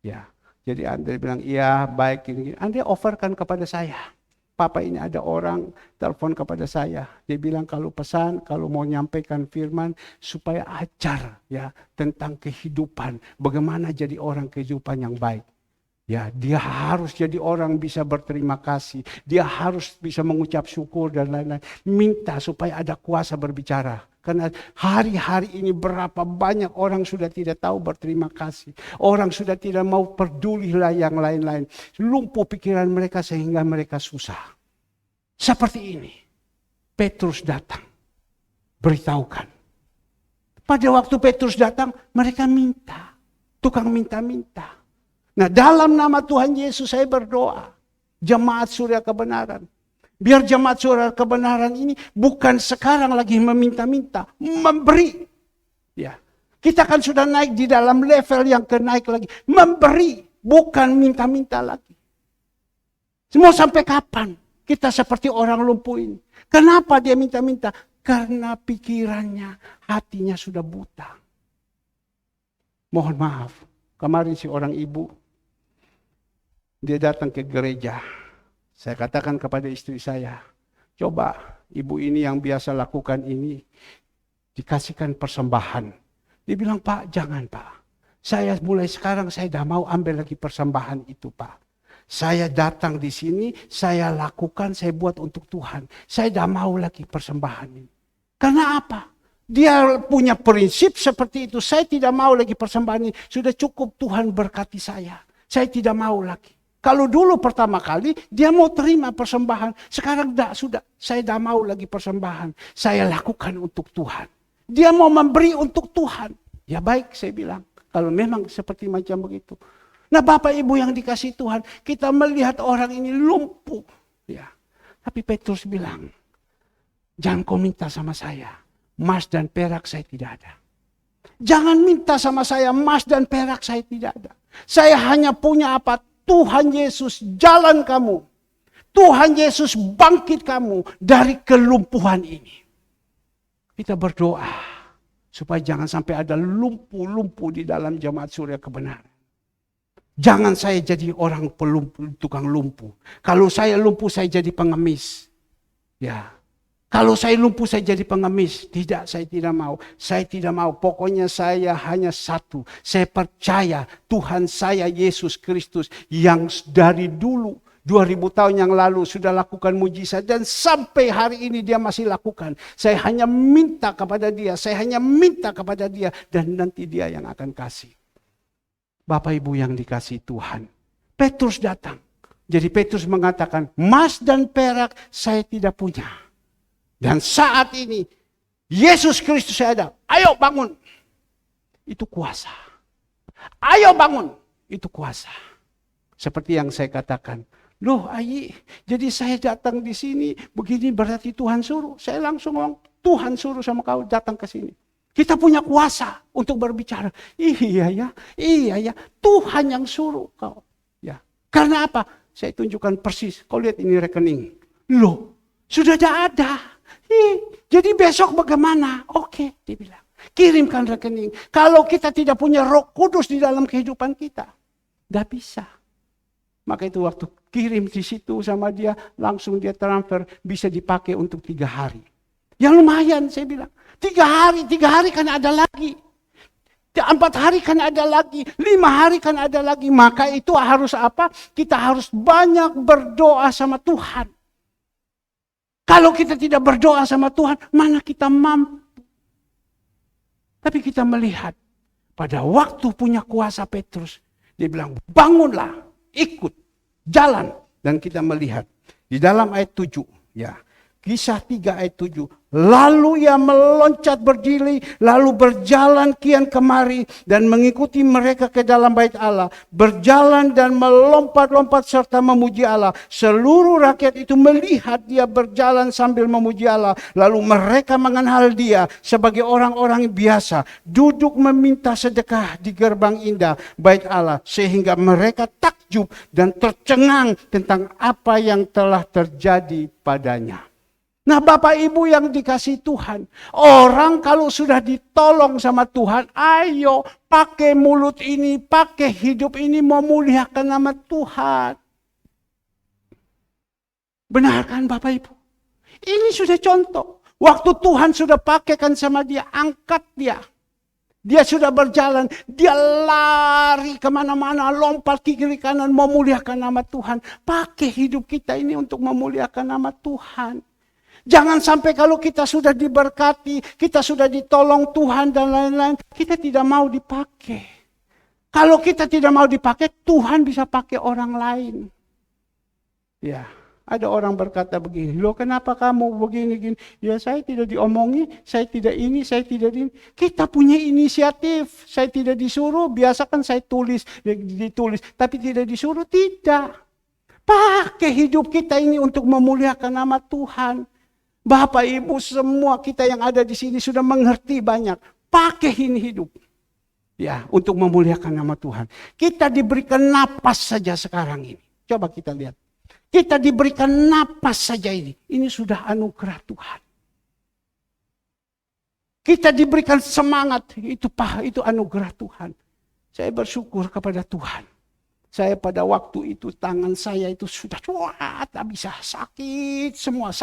Ya, jadi Andre bilang, iya baik ini. Andre offerkan kepada saya. Papa ini ada orang telepon kepada saya. Dia bilang kalau pesan, kalau mau nyampaikan firman supaya ajar ya tentang kehidupan. Bagaimana jadi orang kehidupan yang baik. Ya, dia harus jadi orang bisa berterima kasih. Dia harus bisa mengucap syukur dan lain-lain. Minta supaya ada kuasa berbicara. Karena hari-hari ini berapa banyak orang sudah tidak tahu berterima kasih. Orang sudah tidak mau pedulilah yang lain-lain. Lumpuh pikiran mereka sehingga mereka susah. Seperti ini. Petrus datang. Beritahukan. Pada waktu Petrus datang, mereka minta. Tukang minta-minta. Nah, dalam nama Tuhan Yesus saya berdoa. Jemaat Surya Kebenaran. Biar jemaat Surya Kebenaran ini bukan sekarang lagi meminta-minta, memberi. Ya. Kita kan sudah naik di dalam level yang naik lagi. Memberi, bukan minta-minta lagi. Mau sampai kapan kita seperti orang lumpuh ini? Kenapa dia minta-minta? Karena pikirannya, hatinya sudah buta. Mohon maaf, kemarin si orang ibu, dia datang ke gereja. Saya katakan kepada istri saya, coba ibu ini yang biasa lakukan ini, dikasihkan persembahan. Dia bilang, Pak, jangan Pak. Saya mulai sekarang saya tidak mau ambil lagi persembahan itu Pak. Saya datang di sini, saya lakukan, saya buat untuk Tuhan. Saya tidak mau lagi persembahan ini. Karena apa? Dia punya prinsip seperti itu. Saya tidak mau lagi persembahan ini. Sudah cukup Tuhan berkati saya. Saya tidak mau lagi. Kalau dulu pertama kali dia mau terima persembahan. Sekarang tidak, sudah. Saya tidak mau lagi persembahan. Saya lakukan untuk Tuhan. Dia mau memberi untuk Tuhan. Ya baik saya bilang. Kalau memang seperti macam begitu. Nah Bapak Ibu yang dikasih Tuhan. Kita melihat orang ini lumpuh. Ya. Tapi Petrus bilang. Jangan kau minta sama saya. Emas dan perak saya tidak ada. Jangan minta sama saya emas dan perak saya tidak ada. Saya hanya punya apa? Tuhan Yesus jalan kamu. Tuhan Yesus bangkit kamu dari kelumpuhan ini. Kita berdoa supaya jangan sampai ada lumpuh-lumpuh di dalam jemaat Surya Kebenaran. Jangan saya jadi orang pelumpuh, tukang lumpuh. Kalau saya lumpuh saya jadi pengemis. Ya. Kalau saya lumpuh, saya jadi pengemis. Tidak, saya tidak mau. Saya tidak mau. Pokoknya saya hanya satu. Saya percaya Tuhan saya Yesus Kristus yang dari dulu 2000 tahun yang lalu sudah lakukan mujizat dan sampai hari ini dia masih lakukan. Saya hanya minta kepada dia, saya hanya minta kepada dia dan nanti dia yang akan kasih. Bapak Ibu yang dikasihi Tuhan, Petrus datang. Jadi Petrus mengatakan, emas dan perak saya tidak punya. Dan saat ini Yesus Kristus ada. Ayo bangun. Itu kuasa. Ayo bangun. Itu kuasa. Seperti yang saya katakan. Loh Ayi, jadi saya datang di sini begini berarti Tuhan suruh. Saya langsung ngomong, Tuhan suruh sama kau datang ke sini. Kita punya kuasa untuk berbicara. Iya ya. Tuhan yang suruh kau. Ya. Karena apa? Saya tunjukkan persis. Kau lihat ini rekening. Loh, sudah ada. Jadi besok bagaimana? Oke, dia bilang. Kirimkan rekening. Kalau kita tidak punya Roh Kudus di dalam kehidupan kita, tidak bisa. Maka itu waktu kirim di situ sama dia, langsung dia transfer, bisa dipakai untuk 3 hari. Ya lumayan, saya bilang. 3 hari kan ada lagi. 4 hari kan ada lagi, 5 hari kan ada lagi. Maka itu harus apa? Kita harus banyak berdoa sama Tuhan. Kalau kita tidak berdoa sama Tuhan, mana kita mampu? Tapi kita melihat, pada waktu punya kuasa Petrus, dia bilang, bangunlah, ikut, jalan. Dan kita melihat, di dalam ayat 7, ya, Kisah 3 ayat 7. Lalu ia meloncat berdiri, lalu berjalan kian kemari dan mengikuti mereka ke dalam bait Allah. Berjalan dan melompat-lompat serta memuji Allah. Seluruh rakyat itu melihat dia berjalan sambil memuji Allah. Lalu mereka mengenal dia sebagai orang-orang biasa. Duduk meminta sedekah di gerbang indah bait Allah. Sehingga mereka takjub dan tercengang tentang apa yang telah terjadi padanya. Nah Bapak Ibu yang dikasih Tuhan, orang kalau sudah ditolong sama Tuhan, ayo pakai mulut ini, pakai hidup ini memuliakan nama Tuhan. Benar kan Bapak Ibu? Ini sudah contoh. Waktu Tuhan sudah pakaikan sama dia, angkat dia. Dia sudah berjalan, dia lari kemana-mana, lompat ke kiri kanan, memuliakan nama Tuhan. Pakai hidup kita ini untuk memuliakan nama Tuhan. Jangan sampai kalau kita sudah diberkati, kita sudah ditolong Tuhan dan lain-lain, kita tidak mau dipakai. Kalau kita tidak mau dipakai, Tuhan bisa pakai orang lain. Ya, ada orang berkata begini, loh kenapa kamu begini-gini? Ya saya tidak diomongi, saya tidak ini, saya tidak ini. Kita punya inisiatif, saya tidak disuruh, biasa kan saya ditulis, tapi tidak disuruh, tidak. Pakai hidup kita ini untuk memuliakan nama Tuhan. Bapak Ibu semua kita yang ada di sini sudah mengerti banyak. Pakai ini hidup. Ya, untuk memuliakan nama Tuhan. Kita diberikan napas saja sekarang ini. Coba kita lihat. Kita diberikan napas saja ini. Ini sudah anugerah Tuhan. Kita diberikan semangat. Itu anugerah Tuhan. Saya bersyukur kepada Tuhan. Saya pada waktu itu tangan saya itu sudah tak bisa, sakit semua.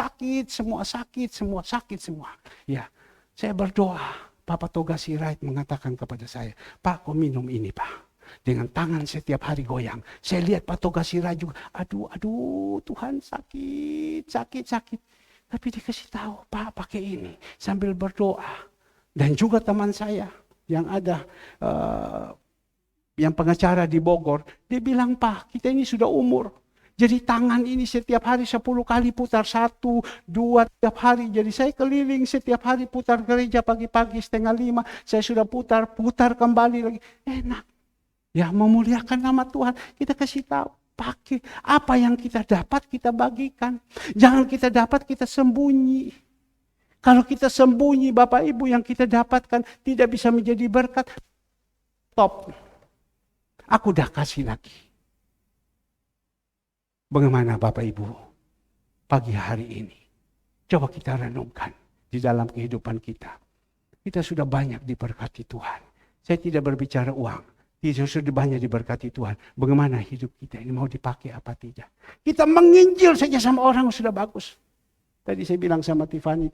Ya, saya berdoa. Bapak Toga Sirait mengatakan kepada saya, Pak kau minum ini Pak. Dengan tangan setiap hari goyang. Saya lihat Pak Toga Sirait juga, aduh Tuhan sakit. Tapi dikasih tahu, Pak pakai ini sambil berdoa. Dan juga teman saya yang ada yang pengacara di Bogor, dia bilang, Pak, kita ini sudah umur. Jadi tangan ini setiap hari 10 kali putar, 1, 2, tiap hari. Jadi saya keliling setiap hari putar gereja pagi-pagi 4:30. Saya sudah putar kembali lagi. Enak. Ya memuliakan nama Tuhan. Kita kasih tahu, pakai. Apa yang kita dapat kita bagikan. Jangan kita dapat kita sembunyi. Kalau kita sembunyi Bapak Ibu yang kita dapatkan tidak bisa menjadi berkat. Top. Aku dah kasih lagi. Bagaimana Bapak Ibu pagi hari ini? Coba kita renungkan di dalam kehidupan kita. Kita sudah banyak diberkati Tuhan. Saya tidak berbicara uang. Kita sudah banyak diberkati Tuhan. Bagaimana hidup kita ini mau dipakai apa tidak? Kita menginjil saja sama orang sudah bagus. Tadi saya bilang sama Tiffany,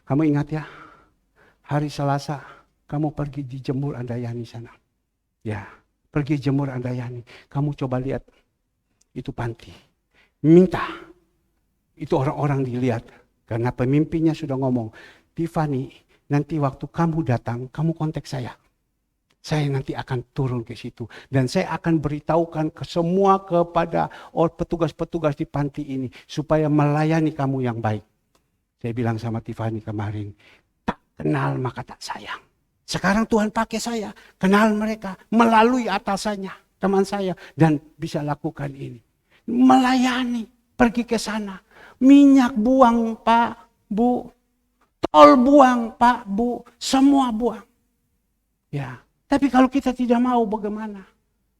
kamu ingat ya, hari Selasa kamu pergi dijemur Andayani sana. Ya, pergi jemur Andayani. Kamu coba lihat, itu panti. Minta, itu orang-orang dilihat. Karena pemimpinnya sudah ngomong, Tiffany, nanti waktu kamu datang, kamu kontak saya. Saya nanti akan turun ke situ. Dan saya akan beritahukan semua kepada petugas-petugas di panti ini. Supaya melayani kamu yang baik. Saya bilang sama Tiffany kemarin, tak kenal maka tak sayang. Sekarang Tuhan pakai saya, kenal mereka melalui atasannya, teman saya. Dan bisa lakukan ini. Melayani, pergi ke sana. Minyak buang Pak, Bu. Tol buang Pak, Bu. Semua buang. Ya. Tapi kalau kita tidak mau bagaimana?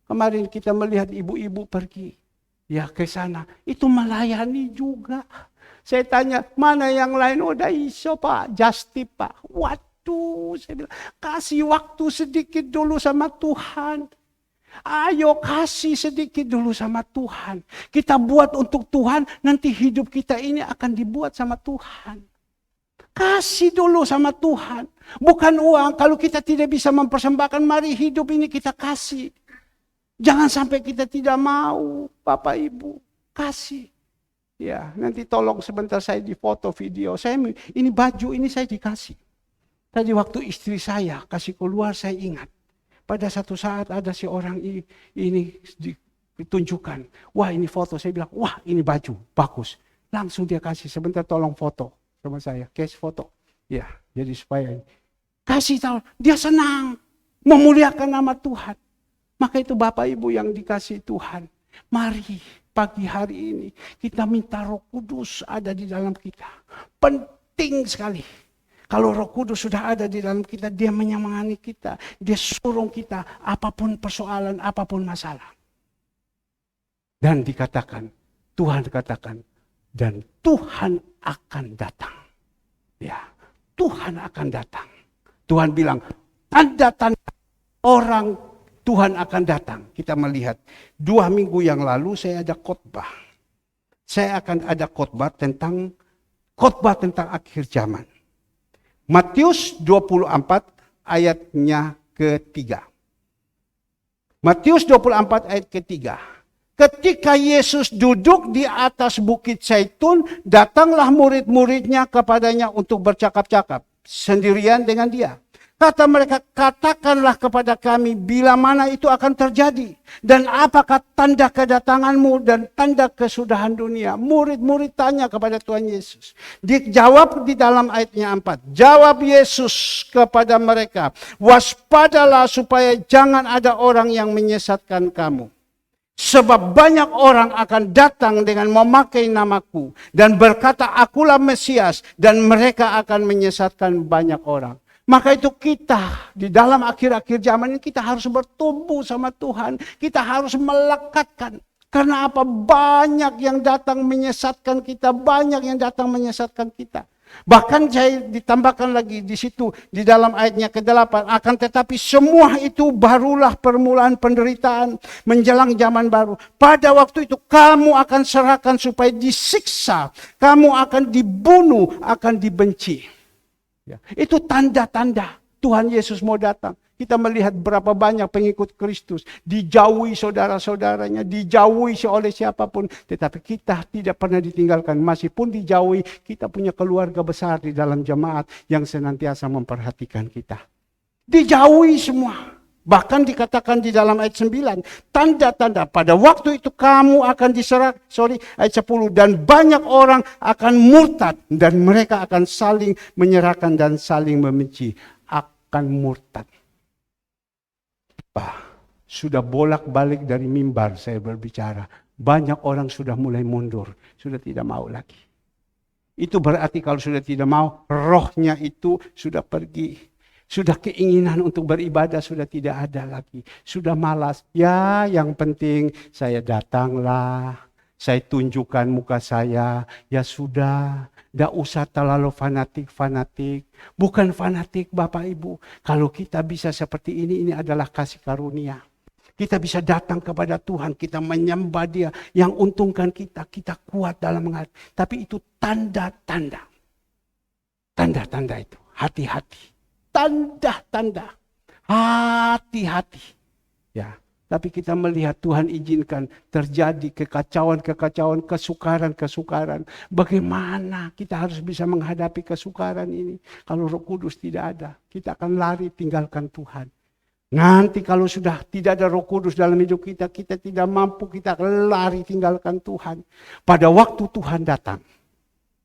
Kemarin kita melihat ibu-ibu pergi ya ke sana. Itu melayani juga. Saya tanya, mana yang lain? Udah iso Pak, Justip Pak. Waduh, saya bilang, kasih waktu sedikit dulu sama Tuhan. Ayo kasih sedikit dulu sama Tuhan. Kita buat untuk Tuhan, nanti hidup kita ini akan dibuat sama Tuhan. Kasih dulu sama Tuhan. Bukan uang. Kalau kita tidak bisa mempersembahkan, mari hidup ini kita kasih. Jangan sampai kita tidak mau, Bapak Ibu. Kasih. Ya, nanti tolong sebentar saya difoto video. Ini baju ini saya dikasih. Tadi waktu istri saya kasih keluar, saya ingat. Pada satu saat ada si orang ini ditunjukkan. Wah, ini foto. Saya bilang, wah ini baju, bagus. Langsung dia kasih, sebentar tolong foto sama saya, case foto. Ya, jadi supaya kasih tahu, dia senang memuliakan nama Tuhan. Maka itu Bapak Ibu yang dikasih Tuhan, mari pagi hari ini kita minta Roh Kudus ada di dalam kita. Penting sekali. Kalau Roh Kudus sudah ada di dalam kita, dia menyemangati kita, dia suruh kita apapun persoalan, apapun masalah. Dan dikatakan, Tuhan katakan, dan Tuhan akan datang. Ya, Tuhan akan datang. Tuhan bilang, tanda-tanda orang Tuhan akan datang. Kita melihat 2 minggu yang lalu saya ada khotbah. Saya akan ada khotbah tentang akhir zaman. Matius 24 ayatnya ketiga. Matius 24 ayat ketiga. Ketika Yesus duduk di atas bukit Zaitun, datanglah murid-muridnya kepadanya untuk bercakap-cakap sendirian dengan dia. Kata mereka, katakanlah kepada kami bila mana itu akan terjadi. Dan apakah tanda kedatanganmu dan tanda kesudahan dunia. Murid-murid tanya kepada Tuhan Yesus. Dijawab di dalam ayatnya 4. Jawab Yesus kepada mereka. Waspadalah supaya jangan ada orang yang menyesatkan kamu. Sebab banyak orang akan datang dengan memakai namaku. Dan berkata akulah Mesias. Dan mereka akan menyesatkan banyak orang. Maka itu kita di dalam akhir-akhir zaman ini kita harus bertumbuh sama Tuhan. Kita harus melekatkan. Karena apa? Banyak yang datang menyesatkan kita. Banyak yang datang menyesatkan kita. Bahkan saya ditambahkan lagi di situ di dalam ayatnya ke-8. Akan tetapi semua itu barulah permulaan penderitaan menjelang zaman baru. Pada waktu itu kamu akan serahkan supaya disiksa. Kamu akan dibunuh, akan dibenci. Ya, itu tanda-tanda Tuhan Yesus mau datang. Kita melihat berapa banyak pengikut Kristus. Dijauhi saudara-saudaranya, dijauhi oleh siapapun. Tetapi kita tidak pernah ditinggalkan. Masih pun dijauhi, kita punya keluarga besar di dalam jemaat yang senantiasa memperhatikan kita. Dijauhi semua. Bahkan dikatakan di dalam ayat 9. Tanda-tanda pada waktu itu kamu akan diserah. Ayat 10. Dan banyak orang akan murtad. Dan mereka akan saling menyerahkan dan saling membenci. Akan murtad. Sudah bolak-balik dari mimbar saya berbicara. Banyak orang sudah mulai mundur. Sudah tidak mau lagi. Itu berarti kalau sudah tidak mau. Rohnya itu sudah pergi. Sudah keinginan untuk beribadah sudah tidak ada lagi. Sudah malas. Ya yang penting saya datanglah. Saya tunjukkan muka saya. Ya sudah. Tidak usah terlalu fanatik-fanatik. Bukan fanatik Bapak Ibu. Kalau kita bisa seperti ini adalah kasih karunia. Kita bisa datang kepada Tuhan, kita menyembah Dia. Yang untungkan kita kuat dalam menghadapi. Tapi itu tanda-tanda. Tanda-tanda itu, hati-hati. Tanda-tanda, hati-hati. Ya, tapi kita melihat Tuhan izinkan terjadi kekacauan-kekacauan, kesukaran-kesukaran. Bagaimana kita harus bisa menghadapi kesukaran ini? Kalau Roh Kudus tidak ada, kita akan lari tinggalkan Tuhan. Nanti kalau sudah tidak ada Roh Kudus dalam hidup kita, kita tidak mampu, kita akan lari tinggalkan Tuhan. Pada waktu Tuhan datang,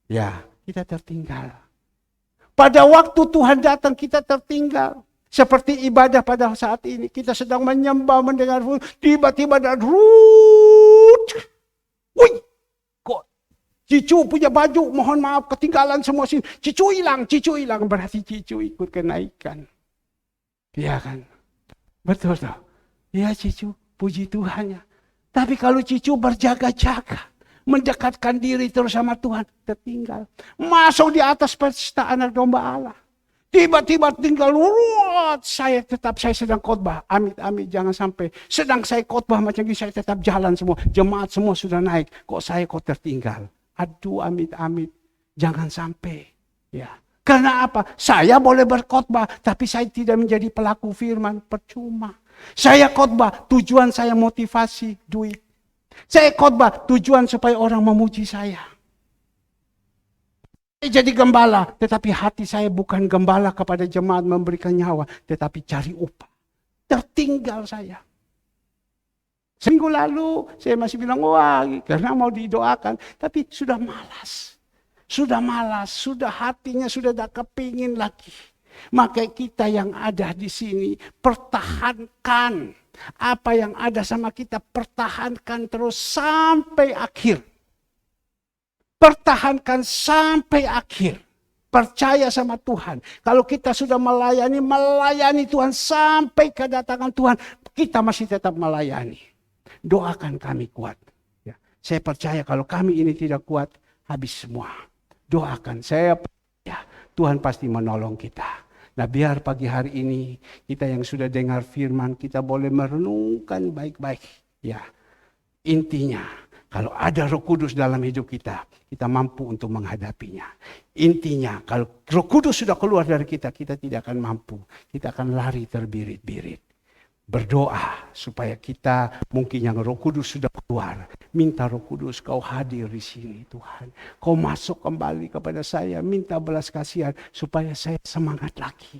ya kita tertinggal. Pada waktu Tuhan datang, kita tertinggal. Seperti ibadah pada saat ini, kita sedang menyembah, mendengar, tiba-tiba ada wih, kok Cicu punya baju, mohon maaf, ketinggalan semua sini. Cicu hilang, berarti Cicu ikut kenaikan. Iya kan? Betul toh? Ya Cicu, puji Tuhan ya. Tapi kalau Cicu berjaga-jaga, mendekatkan diri terus sama Tuhan, tertinggal. Masuk di atas pesta anak domba Allah. Tiba-tiba tinggal, saya sedang khotbah. Amit-amit jangan sampai. Sedang saya khotbah macam ini, saya tetap jalan semua. Jemaat semua sudah naik. Kok saya tertinggal? Aduh amit-amit. Jangan sampai. Ya. Karena apa? Saya boleh berkhotbah, tapi saya tidak menjadi pelaku firman, percuma. Saya khotbah, tujuan saya motivasi, duit. Saya khotbah, tujuan supaya orang memuji saya. Saya jadi gembala, tetapi hati saya bukan gembala kepada jemaat memberikan nyawa, tetapi cari upah. Tertinggal saya. Seminggu lalu, saya masih bilang, wah, karena mau didoakan, tapi sudah malas. Sudah hatinya sudah tak kepingin lagi. Maka kita yang ada di sini, pertahankan apa yang ada sama kita, pertahankan terus sampai akhir. Pertahankan sampai akhir. Percaya sama Tuhan. Kalau kita sudah melayani Tuhan sampai kedatangan Tuhan, kita masih tetap melayani. Doakan kami kuat. Ya, saya percaya kalau kami ini tidak kuat, habis semua. Doakan, saya percaya Tuhan pasti menolong kita. Nah biar pagi hari ini kita yang sudah dengar firman, kita boleh merenungkan baik-baik. Ya, intinya kalau ada Roh Kudus dalam hidup kita, kita mampu untuk menghadapinya. Intinya kalau Roh Kudus sudah keluar dari kita, kita tidak akan mampu. Kita akan lari terbirit-birit. Berdoa supaya kita mungkin yang Roh Kudus sudah keluar. Minta Roh Kudus kau hadir di sini Tuhan. Kau masuk kembali kepada saya. Minta belas kasihan supaya saya semangat lagi.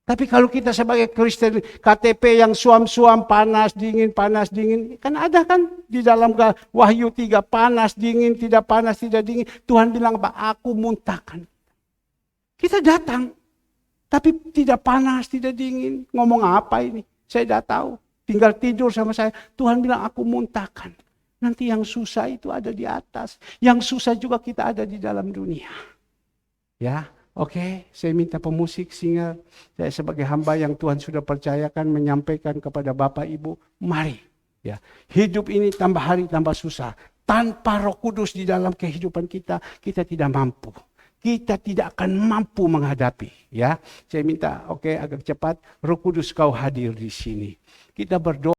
Tapi kalau kita sebagai Kristen KTP yang suam-suam panas dingin. Kan ada kan di dalam Wahyu 3 panas dingin tidak dingin. Tuhan bilang apa? Aku muntahkan. Kita datang. Tapi tidak panas tidak dingin. Ngomong apa ini? Saya tidak tahu. Tinggal tidur sama saya. Tuhan bilang aku muntahkan. Nanti yang susah itu ada di atas. Yang susah juga kita ada di dalam dunia. Ya, oke. Saya minta pemusik, singer. Saya sebagai hamba yang Tuhan sudah percayakan menyampaikan kepada Bapak Ibu. Mari. Ya, hidup ini tambah hari tambah susah. Tanpa Roh Kudus di dalam kehidupan kita, kita tidak mampu. Kita tidak akan mampu menghadapi. Ya, saya minta, agak cepat. Roh Kudus kau hadir di sini. Kita berdoa.